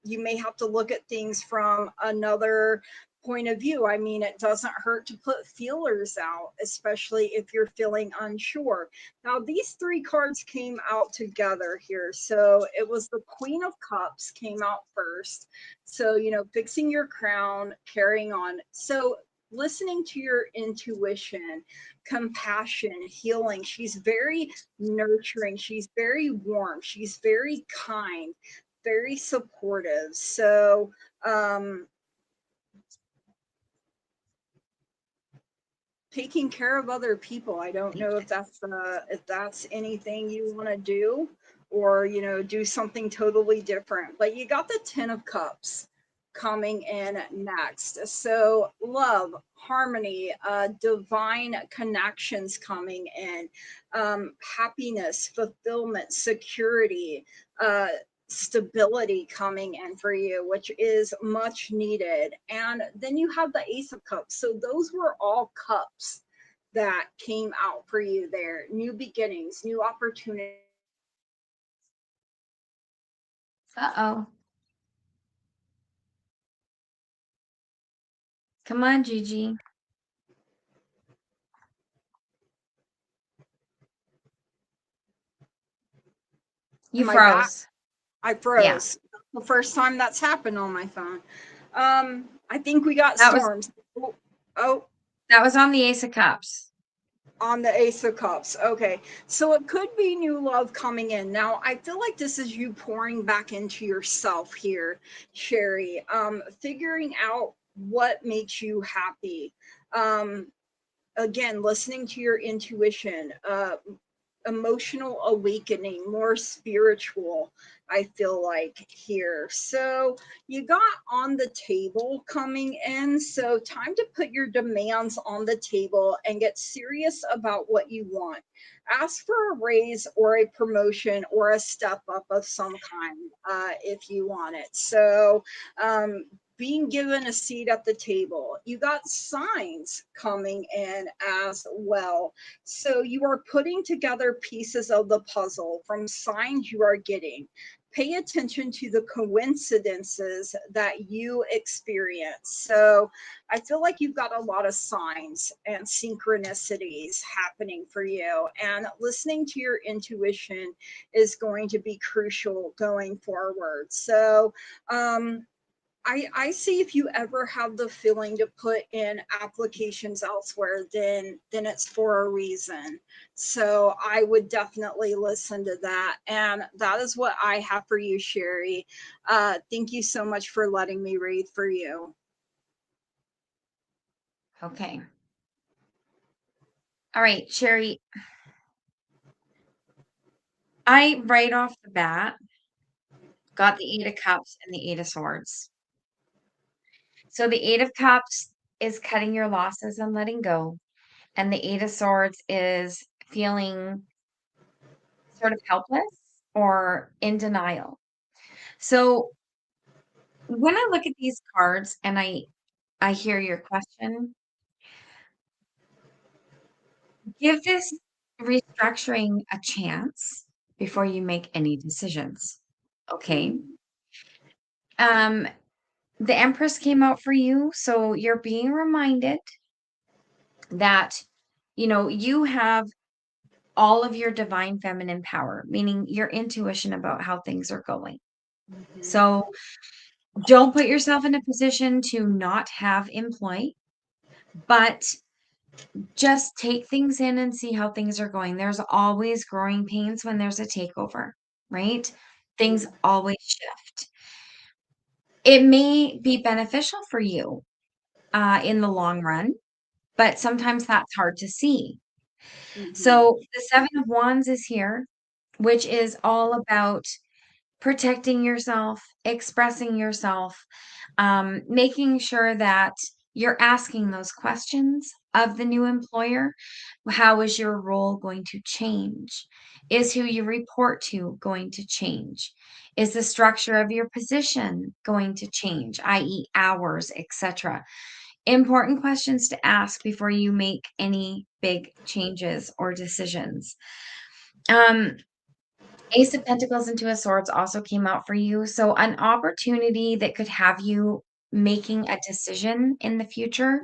You may have to look at things from another point of view. I mean, it doesn't hurt to put feelers out, especially if you're feeling unsure. Now, these three cards came out together here. So it was the Queen of Cups came out first. So, fixing your crown, carrying on. So, listening to your intuition, compassion, healing. She's very nurturing. She's very warm. She's very kind, very supportive. So, taking care of other people. I don't know if that's anything you want to do, or do something totally different. But you got the 10 of Cups coming in next. So love, harmony, divine connections coming in, happiness, fulfillment, security, stability coming in for you, which is much needed. And then you have the Ace of Cups. So those were all cups that came out for you there. New beginnings, new opportunities. Uh-oh. Come on, Gigi. You Am I back? froze. I Yeah. froze. The first time that's happened on my phone. I think we got That was storms. Oh, that was on the Ace of Cups. on the Ace of Cups. Okay. So it could be new love coming in. Now, I feel like this is you pouring back into yourself here, Sherry. Figuring out what makes you happy. Um, Again, listening to your intuition, emotional awakening, more spiritual, I feel like here. So you got on the table coming in. So time to put your demands on the table and get serious about what you want. Ask for a raise or a promotion or a step up of some kind if you want it. So being given a seat at the table. You got signs coming in as well. So you are putting together pieces of the puzzle from signs you are getting. Pay attention to the coincidences that you experience. So I feel like you've got a lot of signs and synchronicities happening for you. And listening to your intuition is going to be crucial going forward. So, I see if you ever have the feeling to put in applications elsewhere, then it's for a reason. So I would definitely listen to that. And that is what I have for you, Sherry. Thank you so much for letting me read for you. Okay. All right, Sherry. I right off the bat got the Eight of Cups and the Eight of Swords. So the Eight of Cups is cutting your losses and letting go. And the Eight of Swords is feeling sort of helpless or in denial. So when I look at these cards and I hear your question, give this restructuring a chance before you make any decisions. Okay. Um, the Empress came out for you, so you're being reminded that you have all of your divine feminine power, meaning your intuition about how things are going. Mhm. So don't put yourself in a position to not have employ, but just take things in and see how things are going. There's always growing pains when there's a takeover, right? Things always shift. It may be beneficial for you in the long run, but sometimes that's hard to see. Mhm. So the Seven of Wands is here, which is all about protecting yourself, expressing yourself, making sure that you're asking those questions of the new employer. How is your role going to change? Is who you report to going to change? Is the structure of your position going to change, i.e., hours, etc.? Important questions to ask before you make any big changes or decisions. Ace of Pentacles and Two of Swords also came out for you. So an opportunity that could have you making a decision in the future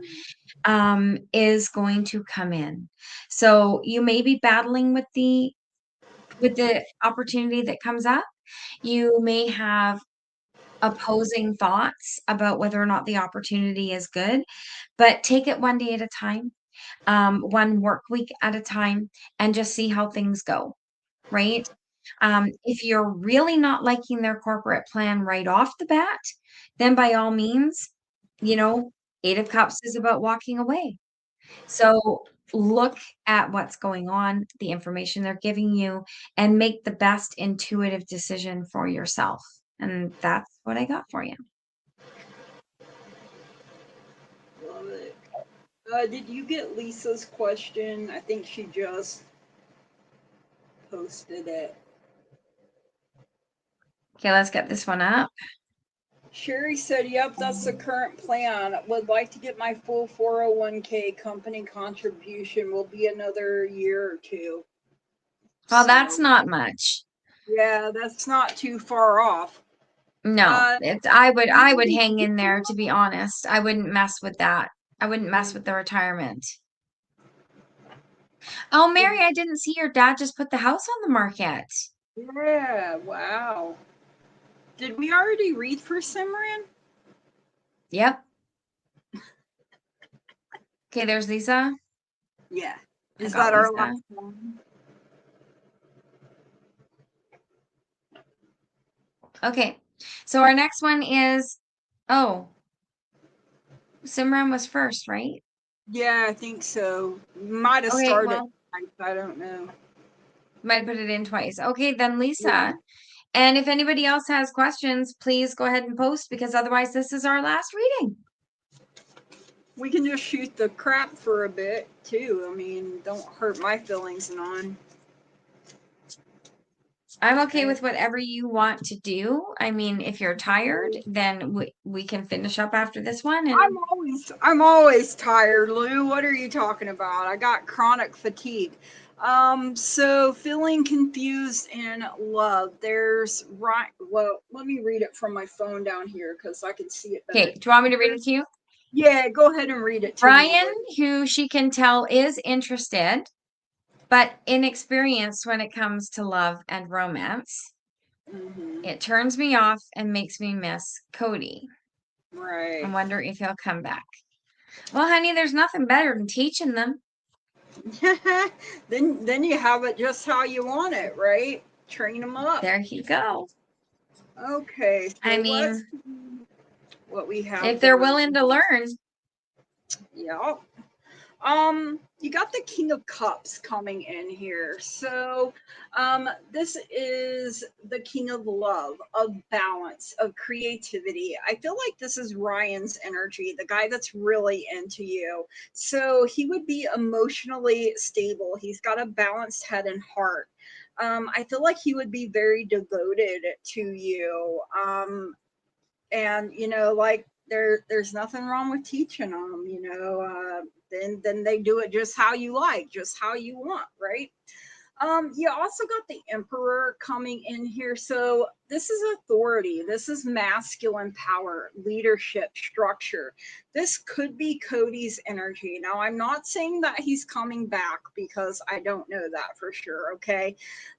is going to come in. So you may be battling with the opportunity that comes up. You may have opposing thoughts about whether or not the opportunity is good, but take it one day at a time, one work week at a time, and just see how things go, right? If you're really not liking their corporate plan right off the bat, then by all means, Eight of Cups is about walking away. So look at what's going on, the information they're giving you, and make the best intuitive decision for yourself. And that's what I got for you. Love it. Did you get Lisa's question? I think she just posted it. Okay, let's get this one up. Sherry said, yep, that's the current plan. Would like to get my full 401k company contribution. Will be another year or two. Well, that's not much. Yeah, that's not too far off. No, I would hang in there, to be honest. I wouldn't mess with that. I wouldn't mess with the retirement. Oh, Mary, I didn't see your dad just put the house on the market. Yeah, wow. Did we already read for Simran? Yep. Okay, there's Lisa. Yeah. Is that our last one? Okay. So our next one is, Simran was first, right? Yeah, I think so. Might have started. I don't know. Might put it in twice. Okay, then Lisa. Yeah. And if anybody else has questions, please go ahead and post, because otherwise this is our last reading. We can just shoot the crap for a bit too. I mean, don't hurt my feelings none. I'm okay with whatever you want to do. I mean, if you're tired, then we can finish up after this one. And I'm always tired, Lou. What are you talking about? I got chronic fatigue. So feeling confused in love. There's right. Well, let me read it from my phone down here because I can see it better. Okay, do you want me to read it to you? Yeah, go ahead and read it to Brian, who she can tell is interested, but inexperienced when it comes to love and romance. Mm-hmm. It turns me off and makes me miss Cody. Right. I wonder if he'll come back. Well, honey, there's nothing better than teaching them. then you have it just how you want it, right? Train them up. There you go. Okay. So I mean, what we have. If they're willing to learn. Yeah. You got the King of Cups coming in here. So, this is the King of Love, of balance, of creativity. I feel like this is Ryan's energy, the guy that's really into you. So he would be emotionally stable. He's got a balanced head and heart. I feel like he would be very devoted to you. And like there's nothing wrong with teaching them, then they do it just how you like, just how you want, right? You also got the Emperor coming in here. So this is authority. This is masculine power, leadership, structure. This could be Cody's energy. Now, I'm not saying that he's coming back because I don't know that for sure, okay?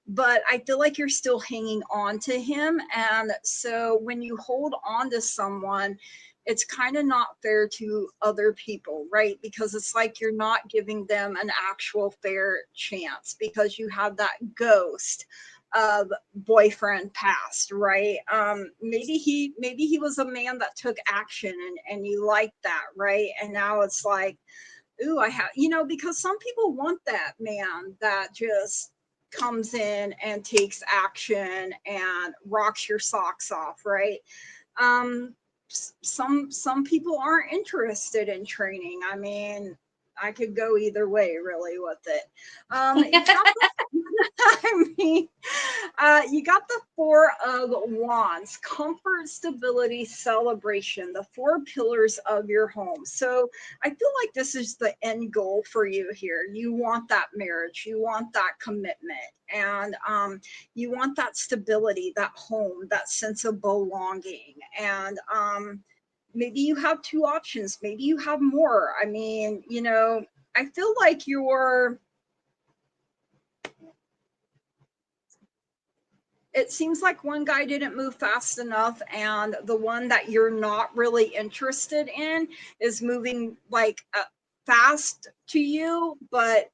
But I feel like you're still hanging on to him. And so when you hold on to someone, it's kind of not fair to other people, right? Because it's like you're not giving them an actual fair chance because you have that ghost of boyfriend past, right? Maybe he was a man that took action and you like that, right? And now it's like, ooh, I have, because some people want that man that just comes in and takes action and rocks your socks off, right? um some people aren't interested in training. I mean, I could go either way really with it. You got the, I mean, you got the Four of Wands: comfort, stability, celebration, the four pillars of your home. So I feel like this is the end goal for you here. You want that marriage, you want that commitment, and you want that stability, that home, that sense of belonging. And maybe you have two options, maybe you have more. I mean, I feel like it seems like one guy didn't move fast enough, and the one that you're not really interested in is moving like fast to you, but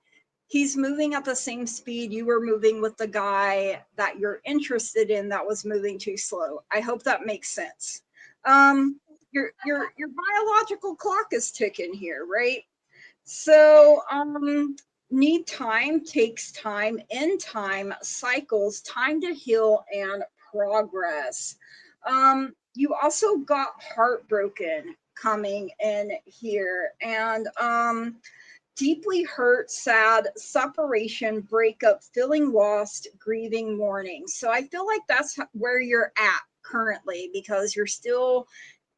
he's moving at the same speed you were moving with the guy that you're interested in that was moving too slow. I hope that makes sense. Your biological clock is ticking here, right? So, need time, takes time, in time, cycles, time to heal, and progress. You also got heartbroken coming in here, and deeply hurt, sad, separation, breakup, feeling lost, grieving, mourning. So I feel like that's where you're at currently, because you're still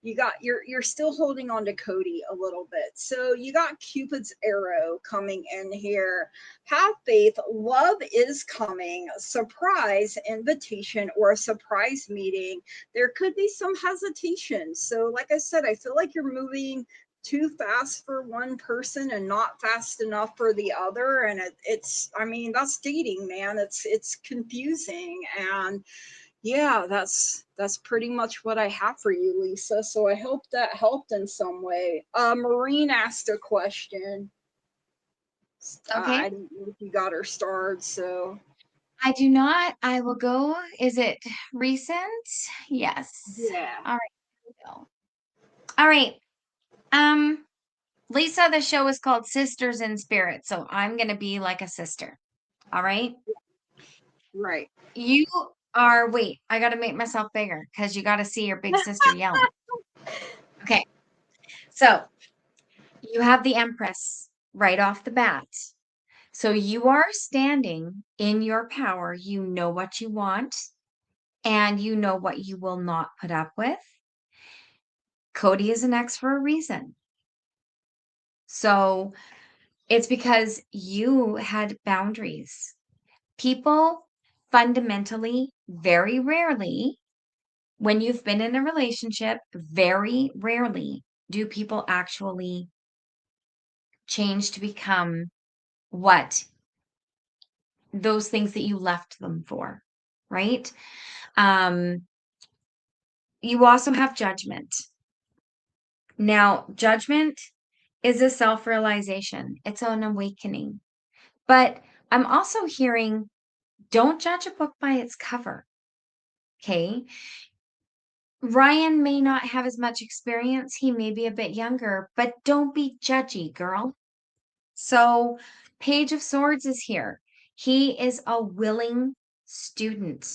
holding on to Cody a little bit. So you got Cupid's arrow coming in here. Have faith, love is coming, surprise, invitation, or a surprise meeting. There could be some hesitation. So like I said, I feel like you're moving too fast for one person and not fast enough for the other. And it's, I mean, that's dating, man. It's confusing. And yeah, that's pretty much what I have for you, Lisa. So I hope that helped in some way. Maureen asked a question. Okay. I didn't know if you got her starred, so I do not. I will go. Is it recent? Yes. yeah. All right. Here we go. All right. Um, Lisa, the show is called Sisters in Spirit, so I'm gonna be like a sister. All right. Right. You are, wait, I gotta make myself bigger because you gotta see your big sister yelling. Okay. So you have the Empress right off the bat. So you are standing in your power. You know what you want and you know what you will not put up with. Cody is an ex for a reason. So it's because you had boundaries. People fundamentally, very rarely, when you've been in a relationship, very rarely do people actually change to become what those things that you left them for, right? Um, you also have judgment. Now, judgment is a self realization, it's an awakening. But I'm also hearing don't judge a book by its cover. Okay. Ryan may not have as much experience. He may be a bit younger, but don't be judgy, girl. So, Page of Swords is here. He is a willing student.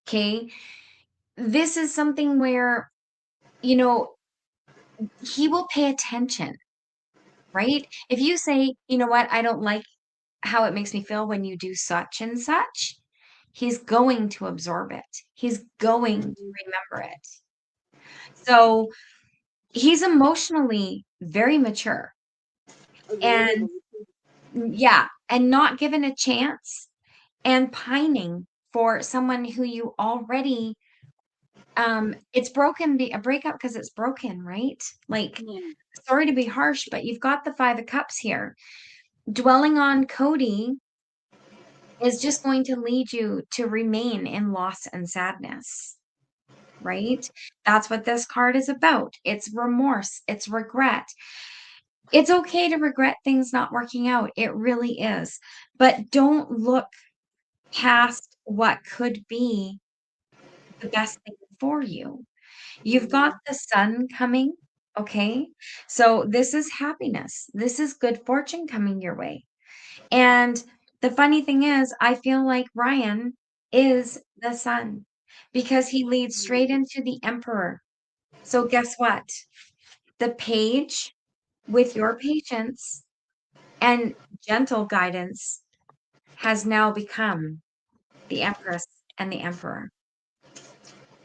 Okay. This is something where, you know, he will pay attention, right? If you say, you know what, I don't like how it makes me feel when you do such and such, he's going to absorb it. He's going to remember it. So he's emotionally very mature and yeah, and not given a chance and pining for someone who you already it's broken be a breakup because it's broken, right? Like, Yeah. sorry to be harsh, but you've got the 5 of Cups here. Dwelling on Cody is just going to lead you to remain in loss and sadness, right? That's what this card is about. It's remorse, it's regret. It's okay to regret things not working out. It really is. But don't look past what could be the best thing for you. You've got the sun coming, okay? So this is happiness. This is good fortune coming your way. And the funny thing is, I feel like Ryan is the sun because he leads straight into the Emperor. So guess what? The page with your patience and gentle guidance has now become the Empress and the Emperor.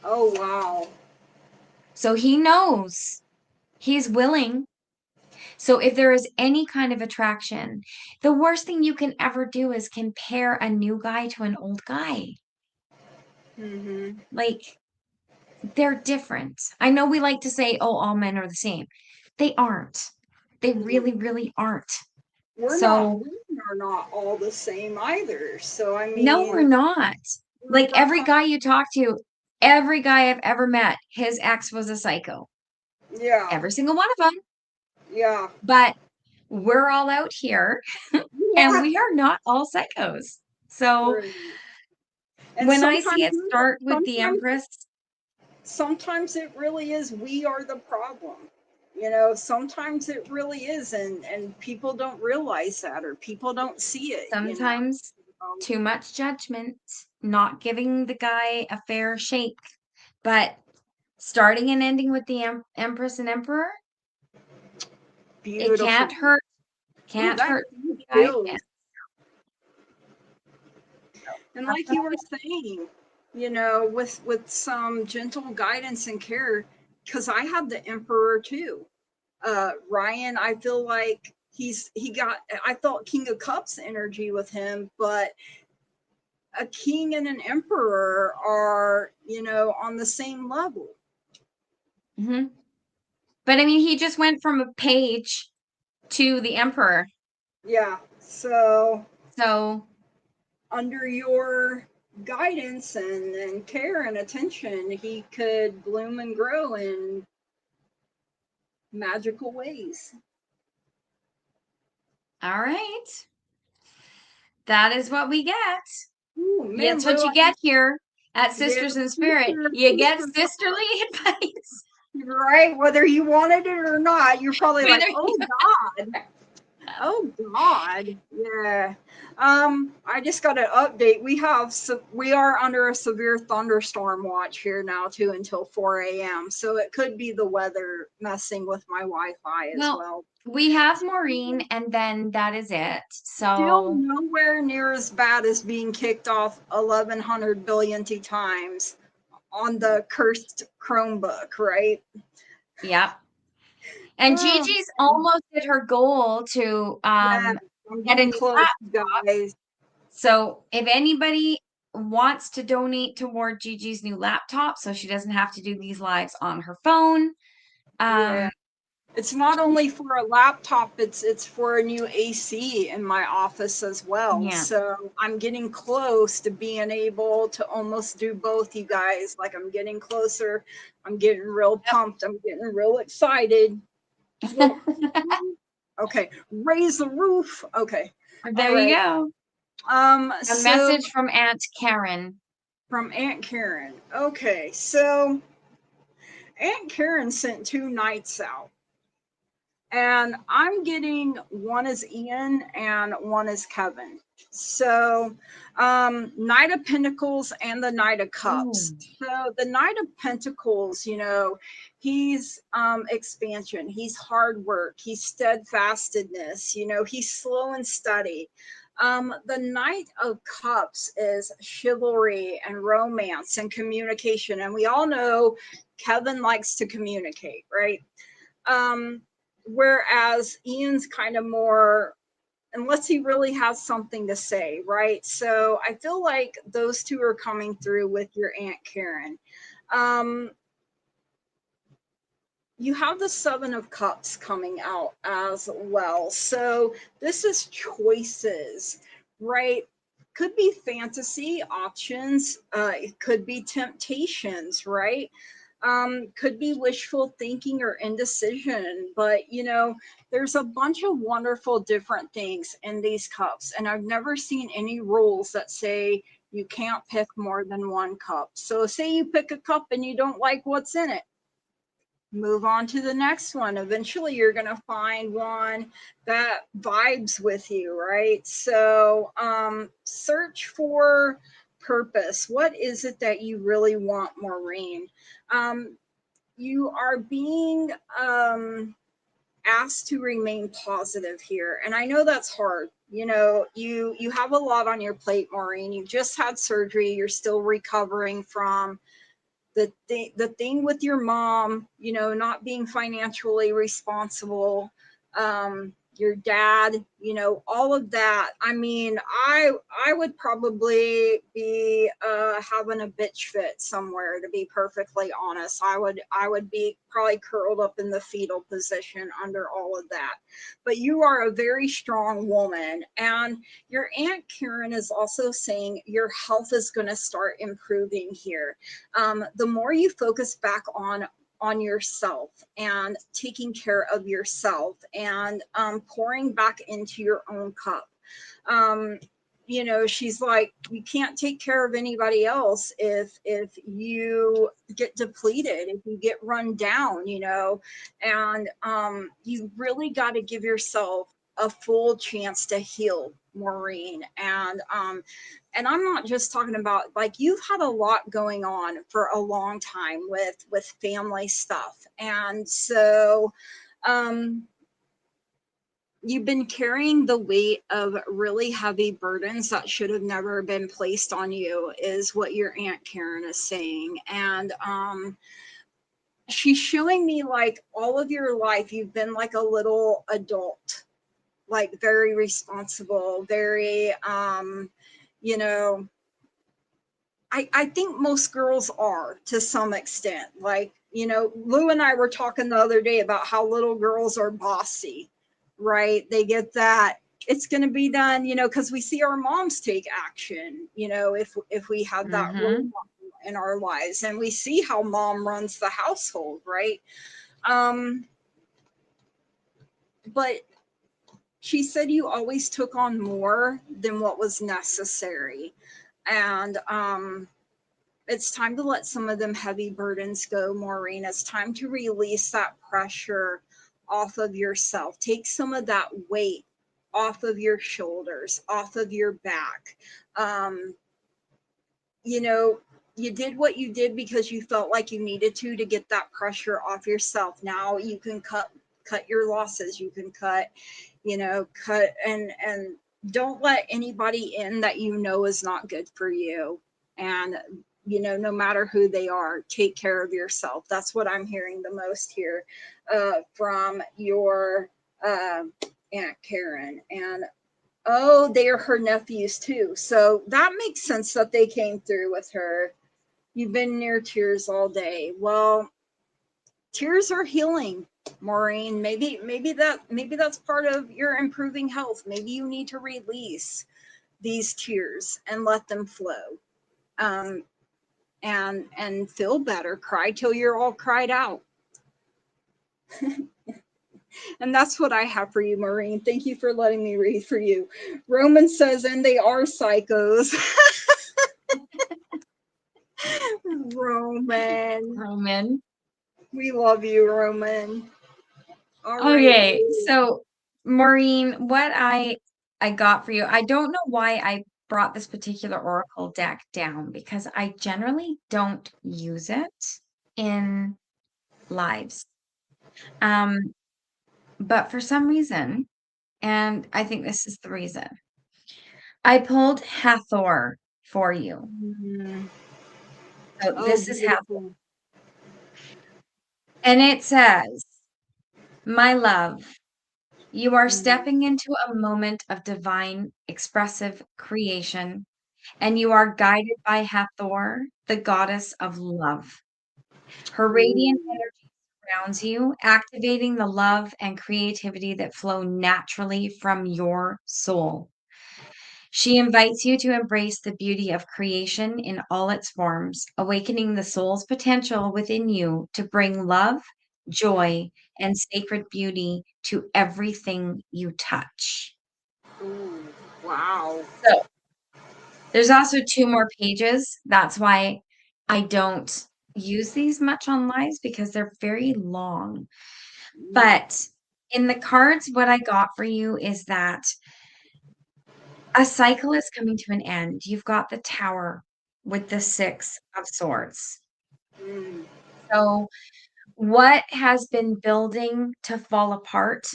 Oh, wow. So he knows, he's willing. So if there is any kind of attraction, the worst thing you can ever do is compare a new guy to an old guy. Mm-hmm. Like, they're different. I know we like to say, oh, all men are the same. They aren't. They really, really aren't. So, Women are not all the same either. So, I no, we're mean, not. Like, we're every kind guy you talk to, every guy I've ever met, his ex was a psycho. yeah, Every single one of them. yeah, But we're all out here and yeah. we are not all psychos. So, Right. And when I see it start with the sometimes, Empress, sometimes it really is we are the problem. You know, sometimes it really is, and people don't realize that, or people don't see it. You know, sometimes um, too much judgment, not giving the guy a fair shake. But starting and ending with the Empress and Emperor, it beautiful. can't hurt. Ooh, Can't that hurt the guy. feels. And like you were saying, you know, with some gentle guidance and care, because I had the emperor too. Ryan, I feel like I felt King of Cups energy with him, but a king and an emperor are, you know, on the same level. Mm-hmm. But I mean, he just went from a page to the Emperor. Yeah. So So under your guidance and care and attention, he could bloom and grow in magical ways. all right. That is what we get. Ooh, man, That's what Lou, you get here at yeah, Sisters in Spirit. You get sisterly advice. right? Whether you wanted it or not, you're probably like, Whether oh God. Oh God. Yeah. I just got an update. We are under a severe thunderstorm watch here now too until 4 a.m. So it could be the weather messing with my Wi-Fi as well, well. we have Maureen, and then that is it. Still So nowhere near as bad as being kicked off 1100 billion times on the cursed Chromebook, right? yeah. And Oh, Gigi's almost at her goal to yeah, I'm get a getting new close, laptop. guys. So if anybody wants to donate toward Gigi's new laptop so she doesn't have to do these lives on her phone, Yeah. It's not only for a laptop, it's for a new AC in my office as well. yeah. So I'm getting close to being able to almost do both, you guys. Like I'm getting closer. I'm getting real pumped. I'm getting real excited. Little, okay, raise the roof. Okay. All There you right. go. A So message from Aunt Karen. from Aunt Karen. Okay, so Aunt Karen sent 2 nights out. And I'm getting one is Ian and one is Kevin. So, Knight of Pentacles and the Knight of Cups. Ooh. So, the Knight of Pentacles, you know, he's expansion, he's hard work, he's steadfastness, you know, he's slow and steady. The Knight of Cups is chivalry and romance and communication. And we all know Kevin likes to communicate, right? Um, Whereas Ian's kind of more, unless he really has something to say, right? So I feel like those two are coming through with your Aunt Karen. Um, you have the Seven of Cups coming out as well. So this is choices, right? Could be fantasy options, it could be temptations, right? Could be wishful thinking or indecision, but you know, there's a bunch of wonderful different things in these cups, and I've never seen any rules that say you can't pick more than one cup. So, say you pick a cup and you don't like what's in it, move on to the next one. Eventually, you're going to find one that vibes with you, right? So, search for purpose. What is it that you really want, Maureen? You are being asked to remain positive here, and I know that's hard. You know, you have a lot on your plate, Maureen. You just had surgery. You're still recovering from the thing with your mom, you know, not being financially responsible, your dad, you know, all of that. I mean, I would probably be having a bitch fit somewhere, to be perfectly honest. I would be probably curled up in the fetal position under all of that. But you are a very strong woman, and your Aunt Karen is also saying your health is going to start improving here. The more you focus back on yourself and taking care of yourself and pouring back into your own cup. Um, you know, she's like, you can't take care of anybody else if you get depleted, if you get run down, you know, and you really got to give yourself a full chance to heal, Maureen. And I'm not just talking about, like, you've had a lot going on for a long time with family stuff. And so um you've been carrying the weight of really heavy burdens that should have never been placed on you, is what your Aunt Karen is saying. And she's showing me, like, all of your life you've been like a little adult, like very responsible, very you know, I think most girls are, to some extent. Like, you know, Lou and I were talking the other day about how little girls are bossy, right? They get that it's going to be done, you know, because we see our moms take action, you know, if we have that role Mm-hmm. model in our lives, and we see how mom runs the household, right? Um, but she said you always took on more than what was necessary. And it's time to let some of them heavy burdens go, Maureen. It's time to release that pressure off of yourself. Take some of that weight off of your shoulders, off of your back. Um, you know, you did what you did because you felt like you needed to get that pressure off yourself. Now you can cut your losses. You can cut, you know, cut and don't let anybody in that you know is not good for you. And you know, no matter who they are, take care of yourself. That's what I'm hearing the most here from your uh, Aunt Karen. And oh, they are her nephews too. So that makes sense that they came through with her. You've been near tears all day. Well, tears are healing, Maureen. Maybe that's part of your improving health. Maybe you need to release these tears and let them flow. Um, and feel better. Cry till you're all cried out. And that's what I have for you, Maureen. Thank you for letting me read for you. Roman says, and they are psychos. Roman. Roman. We love you, Roman. All right. Okay, so Maureen, what I got for you, I don't know why I brought this particular oracle deck down because I generally don't use it in lives. Um, but for some reason, and I think this is the reason, I pulled Hathor for you. Mhm. So Oh, this is Hathor. beautiful. And it says, My love, you are Mhm. stepping into a moment of divine expressive creation, and you are guided by Hathor, the goddess of love. Her radiant Ooh. energy surrounds you, activating the love and creativity that flow naturally from your soul. She invites you to embrace the beauty of creation in all its forms, awakening the soul's potential within you to bring love, joy, and sacred beauty to everything you touch. Ooh. Wow. So there's also two more pages. That's why I don't. use these much on lives because they're very long. Mm, But in the cards, what I got for you is that a cycle is coming to an end. You've got the Tower with the Six of Swords. mm, So what has been building to fall apart,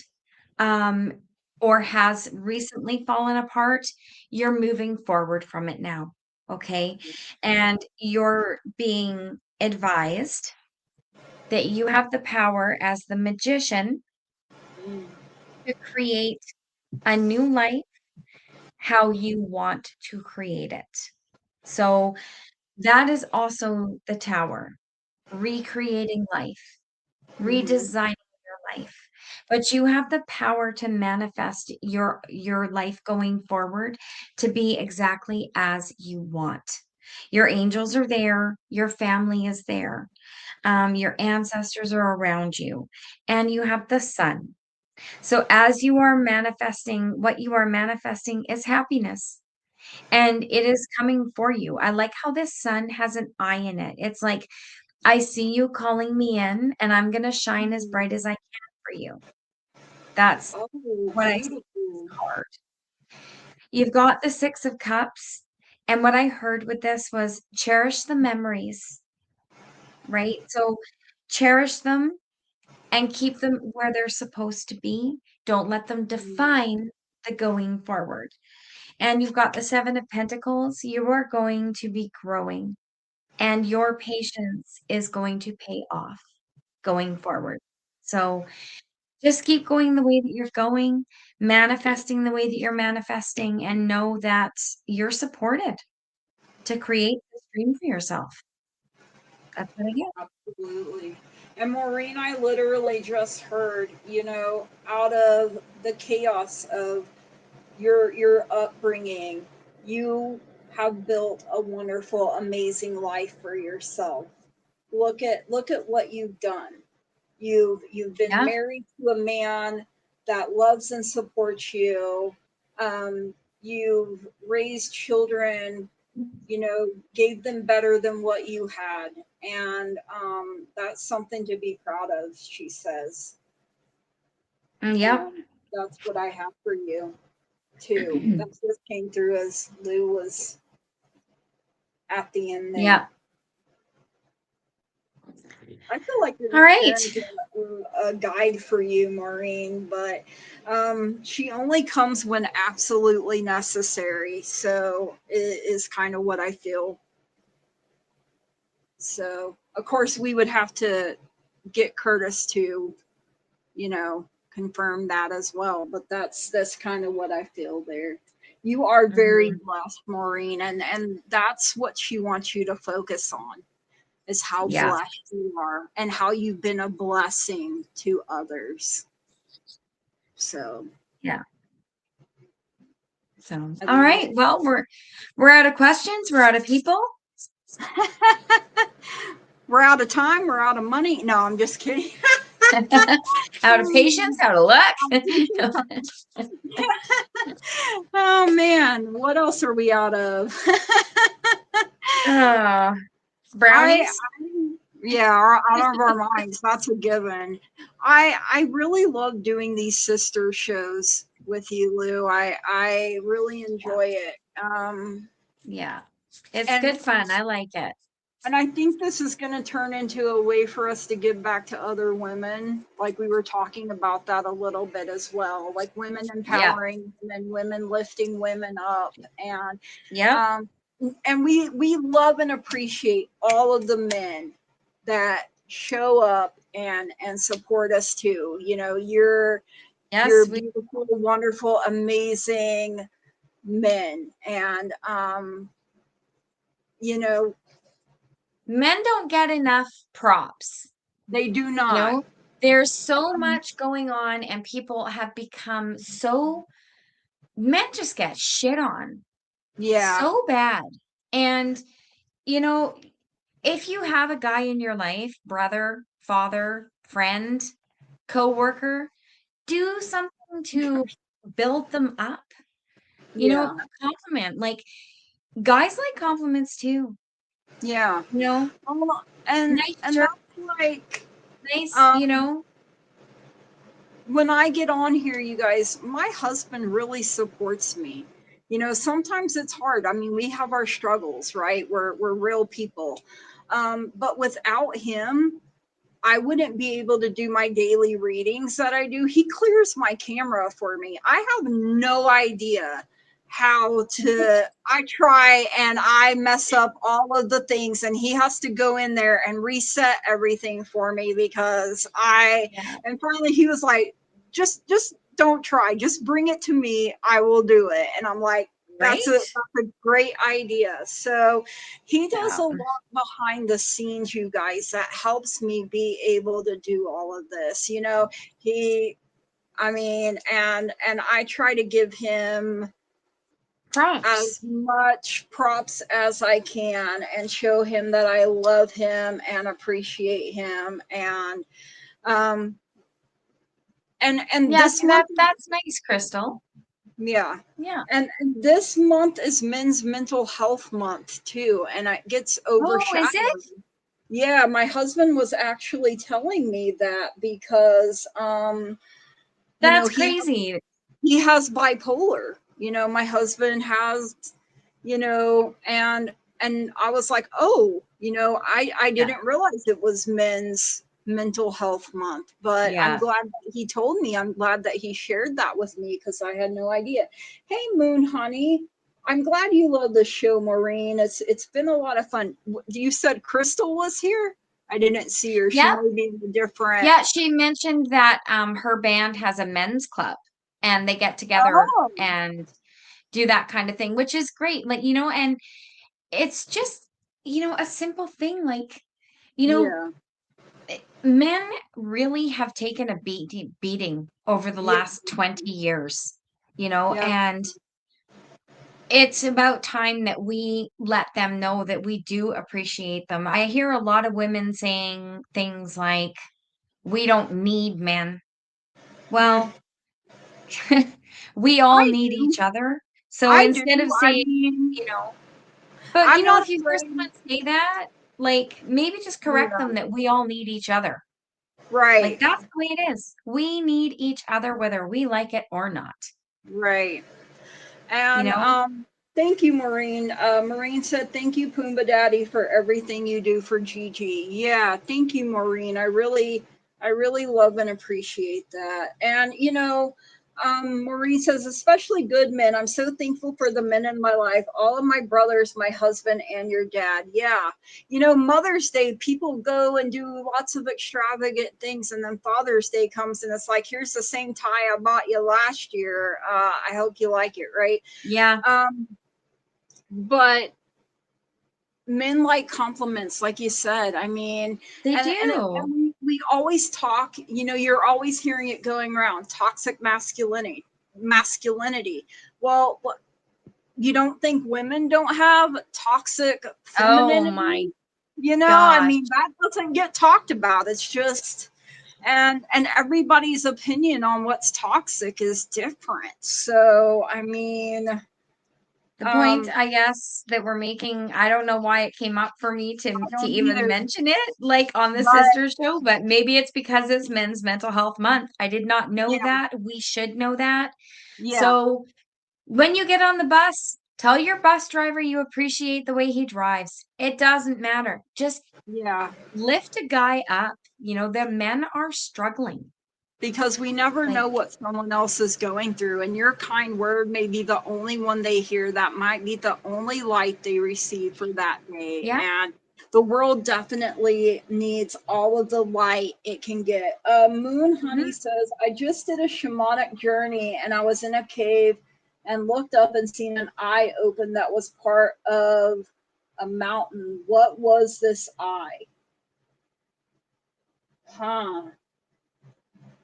um, or has recently fallen apart, you're moving forward from it now, okay? And you're being advised that you have the power as the magician mm, to create a new life how you want to create it. So that is also the Tower, recreating life, mhm, redesigning your life. But you have the power to manifest your life going forward to be exactly as you want. Your angels are there, your family is there, your ancestors are around you, and you have the sun. So as you are manifesting, what you are manifesting is happiness. And it is coming for you. I like how this sun has an eye in it. It's like, I see you calling me in, and I'm gonna shine as mhm. bright as I can for you. That's Oh, what I see in this beautiful. card. You've got the Six of Cups, and what I heard with this was cherish the memories, right? So cherish them and keep them where they're supposed to be. Don't let them Mm, define the going forward. And you've got the Seven of Pentacles. You are going to be growing, and your patience is going to pay off going forward. So just keep going the way that you're going, manifesting the way that you're manifesting, and know that you're supported to create this dream for yourself. That's what I get. absolutely. And Maureen, I literally just heard, out of the chaos of your upbringing, you have built a wonderful, amazing life for yourself. Look at what you've done. You've been Yeah. married to a man that loves and supports you. You've raised children, gave them better than what you had, and that's something to be proud of. She says, Yep. and that's what I have for you too. That's what came through as Lou was at the end there. Yep. I feel like All right. there's a guide for you, Maureen, but she only comes when absolutely necessary. So it is kind of what I feel. So of course we would have to get Curtis to, confirm that as well. But that's kind of what I feel there. You are very Mhm. blessed, Maureen, and that's what she wants you to focus on is how Yeah. blessed you are and how you've been a blessing to others. So, Yeah. So, I all love right. Well, we're out of questions. We're out of people. it. We're out of time. We're out of money. No, I'm just kidding. Out of patience, out of luck. Oh man, what else are we out of? Oh, I, brownies. yeah, out of our minds. That's a given. I really love doing these sister shows with you, Lou. I really Yeah. enjoy it. Yeah. It's And good fun. I like it. I think this is going to turn into a way for us to give back to other women. Like we were talking about that a little bit as well, like women Yeah. empowering women, women lifting women up, Yep. um, and we love and appreciate all of the men that show up and support us too. You're Yes, we beautiful, wonderful, amazing men, and you know men don't get enough props. they do You not. know, there's so much going on, and people have become so, men just get shit on Yeah, so bad. And, you know, if you have a guy in your life, brother, father, friend, coworker, do something to build them up. You know, yeah. a compliment. Like, guys like compliments too. Yeah. You know, And nice shirt, that's like, nice, um when I get on here, you guys, my husband really supports me. You know, sometimes it's hard. I mean, we have our struggles, right? We're real people. But without him, I wouldn't be able to do my daily readings that I do. He clears my camera for me. I have no idea how to, I try and I mess up all of the things, and he has to go in there and reset everything for me because yeah, and finally he was like, just don't try. Just bring it to me. I will do it. And I'm like, right? that's a great idea. So he does Yeah, a lot behind the scenes, you guys, that helps me be able to do all of this. You know, he, I mean, and I try to give him as props. much props as I can and show him that I love him and appreciate him. Um and Yeah, this see month, that's nice, Crystal. yeah. Yeah. And this month is Men's Mental Health Month too, and it gets Oh, is overshadowed. it? Yeah, my husband was actually telling me that because you know, That's crazy. he has bipolar. You know, my husband has, you know, and I was like, "Oh, you know, I Yeah. didn't realize it was Men's Mental Health Month." But I'm Yeah. glad that he told me. I'm glad that he shared that with me because I had no idea. Hey, Moon Honey, I'm glad you love the show, Maureen. It's been a lot of fun. You said Crystal was here? I didn't see her. She Yep. may be in a different. Yeah, she mentioned that her band has a men's club and they get together Oh, and do that kind of thing, which is great. Like, and it's just, a simple thing like, you know, yeah, men really have taken a beating over the yeah, last 20 years, yeah, and it's about time that we let them know that we do appreciate them. I hear a lot of women saying things like, we don't need men. mm, Well, we all I need do. each other. So I do. instead of I saying, mean, you know, but I'm not if you hear afraid. someone say that, like maybe just correct them Yeah, that we all need each other. Like right, that's the way it is. We need each other whether we like it or not, right. you And know? thank you, Maureen. Maureen said, "Thank you, Pumbaa Daddy, for everything you do for Gigi." Yeah, thank you, Maureen. I really love and appreciate that. And you know, Maureen says, "Especially good men. I'm so thankful for the men in my life. All of my brothers, my husband, and your dad." Yeah, you know, Mother's Day, people go and do lots of extravagant things, and then Father's Day comes, and it's like, "Here's the same tie I bought you last year. I hope you like it." Right? Yeah, Um, but men like compliments, like you said. I mean, they and do. we always talk. You know, you're always hearing it going around: toxic masculinity. Masculinity. Well, you don't think women don't have toxic Oh my femininity? You know, I gosh. mean, that doesn't get talked about. It's just and everybody's opinion on what's toxic is different. So, I mean, The point, um, I guess, that we're making, I don't know why it came up for me I to don't even either. mention it, like, on the But sister show, but maybe it's because it's Men's Mental Health Month. I did not know yeah, that. We should know that. yeah, So, when you get on the bus, tell your bus driver you appreciate the way he drives. It doesn't matter. Just yeah. lift a guy up. The men are struggling. Because we never Like, know what someone else is going through, and your kind word may be the only one they hear. That might be the only light they receive for that day. yeah. And the world definitely needs all of the light it can get. Moon Honey Mhm. says, "I just did a shamanic journey, and I was in a cave and looked up and seen an eye open that was part of a mountain. What was this eye?" Huh.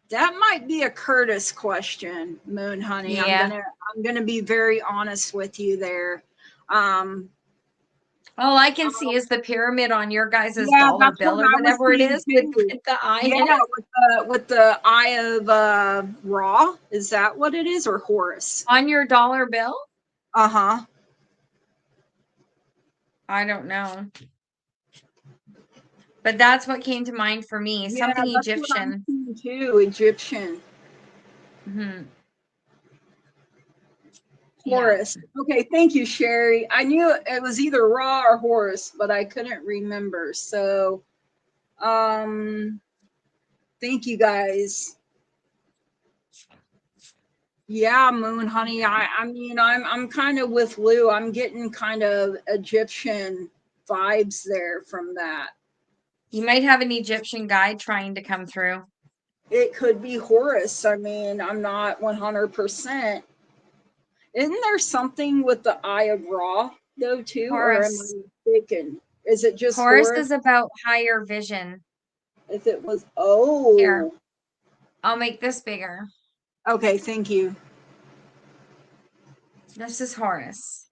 That might be a Curtis question, Moon Honey. Yeah. I'm gonna be very honest with you there. Um, All I can see um, is the pyramid on your guys' yeah, dollar that's what bill or I was whatever it seeing is with too. the eye Yeah, in it. with the eye of Ra. Is that what it is, or Horus? On your dollar bill? Uh huh. I don't know. But that's what came to mind for me. Yeah, Something that's what I'm Egyptian. seeing too. Egyptian. Hmm. Yeah. Horus. Okay, thank you, Sherry. I knew it was either Ra or Horus, but I couldn't remember. So, um, thank you guys. Yeah, Moon Honey. I mean, I'm kind of with Lou. I'm getting kind of Egyptian vibes there from that. You might have an Egyptian guide trying to come through. It could be Horus. I mean, I'm not 100%. Isn't there something with the Eye of Ra though too, or am Horus. I mistaken? Is it just Horus Horus? is about higher vision. If it was, Here, oh, I'll make this bigger. okay, thank you. This is Horus.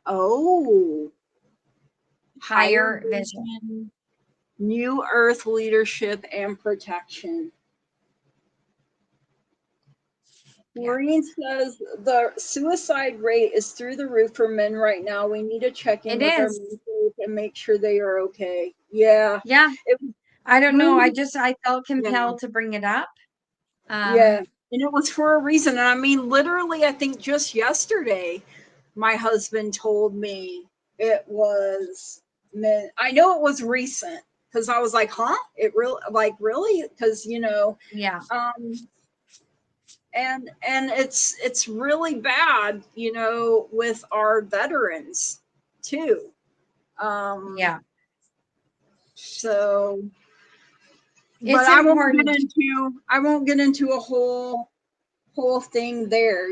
Oh, higher Higher vision. vision, new Earth leadership and protection. Yeah. Maureen says the suicide rate is through the roof for men right now. We need to check in It with our is. men group and make sure they are okay. Yeah, Yeah. it I don't know. Moon. I felt Yeah, compelled to bring it up. yeah, and it was for a reason. And I mean, literally, I think just yesterday, my husband told me it was. I know it was recent because I was like, "Huh? It really like really?" Because Yeah. um, and it's really bad, with our veterans too. Um, Yeah. so, but It's I won't get important. into a whole thing there.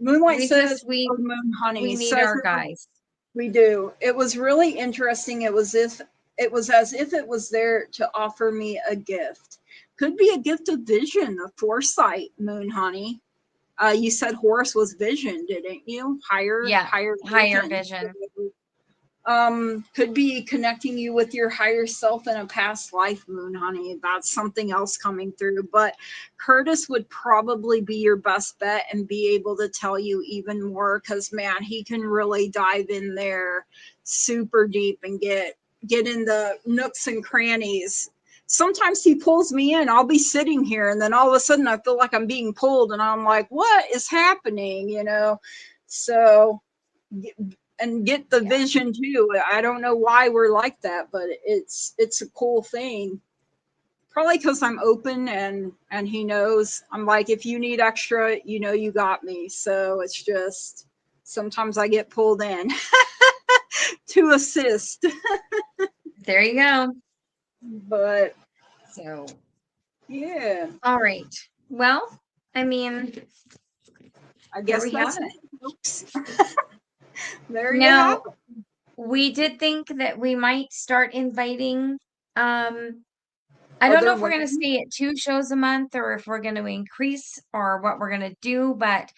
Moonlight We says, just or Moon we Honey need says our guys. we do. It was really interesting. It was as if it was there to offer me a gift. Could be a gift of vision, of foresight, Moon Honey. You said Horus was vision, didn't you? Yeah. Higher Higher vision. vision. Could be connecting you with your higher self in a past life, Moon Honey. That's something else coming through. But Curtis would probably be your best bet and be able to tell you even more because man, he can really dive in there super deep and get in the nooks and crannies. Sometimes he pulls me in. I'll be sitting here and then all of a sudden I feel like I'm being pulled and I'm like, what is happening? So and get the Yeah. vision too. I don't know why we're like that, but it's a cool thing. Probably because I'm open and he knows. I'm like, if you need extra, you got me. So it's just sometimes I get pulled in to assist. There you go. But So, yeah, all right. Well, I mean, I there guess we have that's it, it. folks. There you have Now, it. we did think that we might start inviting I don't Other know if we're going to women. stay at 2 shows a month or if we're going to increase or what we're going to do, but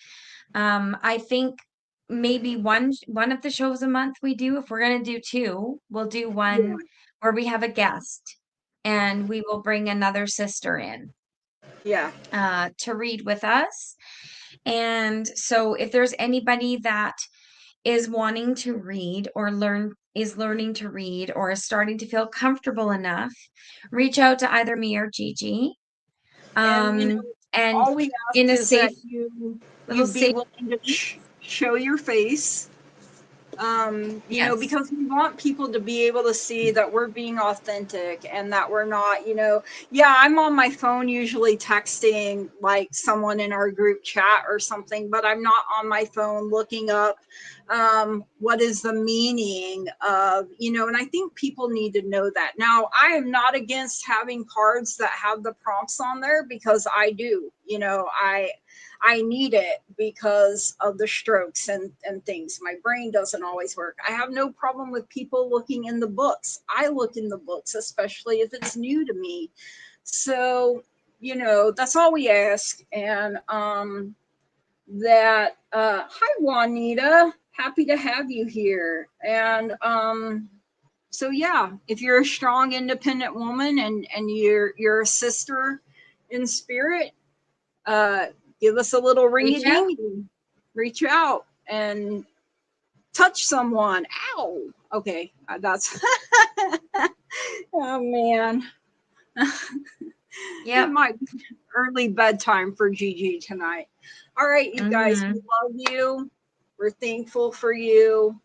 I think maybe one of the shows a month we do. If we're going to do two, we'll do Yeah, one where we have a guest and we will bring another sister in yeah, to read with us. And so if there's anybody that is wanting to read or is learning to read or is starting to feel comfortable enough, reach out to either me or Gigi. and And all we in ask a is that safe you little be safe willing to show your face, yes. because we want people to be able to see that we're being authentic and that we're not, yeah, I'm on my phone usually texting like someone in our group chat or something, but I'm not on my phone looking up what is the meaning of, and I think people need to know that. Now, I am not against having cards that have the prompts on there because I do, I need it because of the strokes and things. My brain doesn't always work. I have no problem with people looking in the books. I look in the books, especially if it's new to me. So, that's all we ask. And hi Juanita, happy to have you here. And so yeah, if you're a strong independent woman and you're a sister in spirit, uh, give us a little ring a Reach out. ding, reach out and touch someone. Ow! Okay, that's oh man. It Yep. might be early bedtime for Gigi tonight. All right, you guys, we Mhm. love you. We're thankful for you.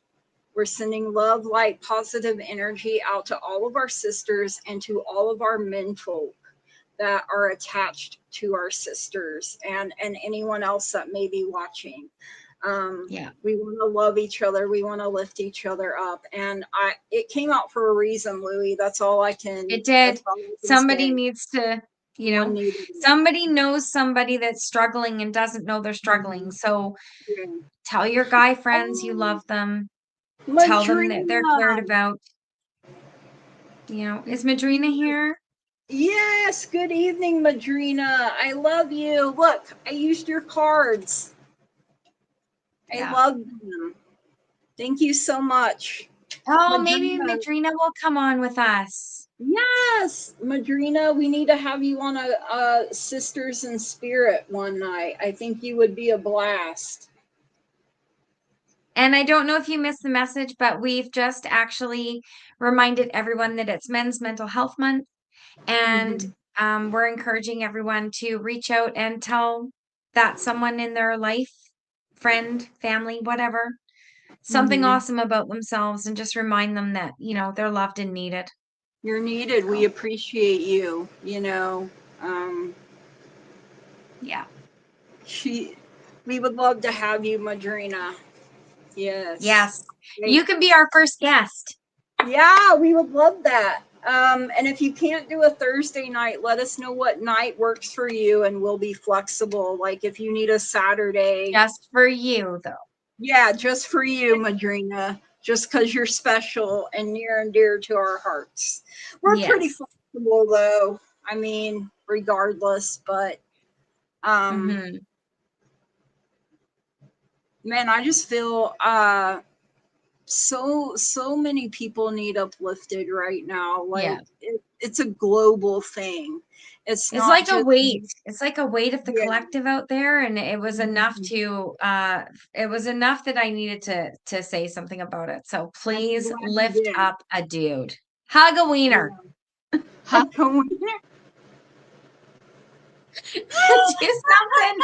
We're sending love, light, positive energy out to all of our sisters and to all of our men folk that are attached to our sisters and anyone else that may be watching. Yeah. We want to love each other. We want to lift each other up. And it came out for a reason, Louie. That's all I can. It did. That's all I can Somebody say. needs to, One needed it. somebody knows somebody that's struggling and doesn't know they're struggling. Mhm. So Yeah. tell your guy friends you Oh, love them. Tell them that they're Madrina. cared about. Is Madrina here? Yes. Good evening, Madrina. I love you. Look, I used your cards. I Yeah. love them. Thank you so much. Oh, maybe Madrina. Madrina will come on with us. Yes, Madrina, we need to have you on a Sisters in Spirit one night. I think you would be a blast. And I don't know if you missed the message, but we've just actually reminded everyone that it's Men's Mental Health Month. And we're encouraging everyone to reach out and tell that someone in their life, friend, family, whatever, something Mm-hmm. awesome about themselves and just remind them that, they're loved and needed. You're needed. We So, appreciate you. Um, yeah. we would love to have you, Madrina. Yes. Yes. Great. You can be our first guest. Yeah, we would love that. And if you can't do a Thursday night, let us know what night works for you and we'll be flexible. Like if you need a Saturday. Just for you, though. Yeah, just for you, Madrina. Just because you're special and near and dear to our hearts. We're pretty Yes. flexible though. I mean, regardless, but Mm-hmm. man, I just feel so many people need uplifted right now. Yeah. Like it's a global thing. It's It's not like a just weight. It's like a weight of the yeah. collective out there, and it was enough that I needed to say something about it. So And I'm please glad you lift did. up a dude. Hug a wiener. Yeah. How come we Do something.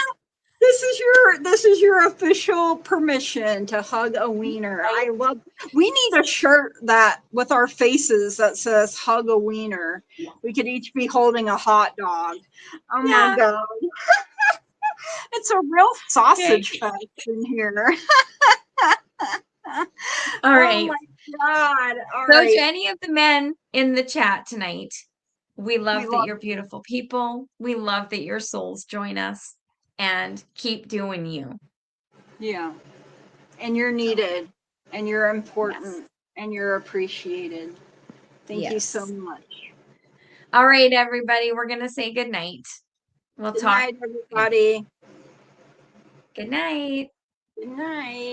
this is your official permission to hug a wiener. Right? I love we need a shirt that with our faces that says hug a wiener. We could each be holding a hot dog. Oh my Yeah. god. It's a real Okay. sausage fest in here. All Oh right. my god. All So to right. any of the men in the chat tonight, we We love that love you're beautiful people. We love that your souls join us and keep doing you. yeah. And you're needed and you're important Yes. and you're appreciated. Thank you so Yes. much. All right, everybody, we're going to say good night. We'll Good talk. night, everybody. Good night. Good night.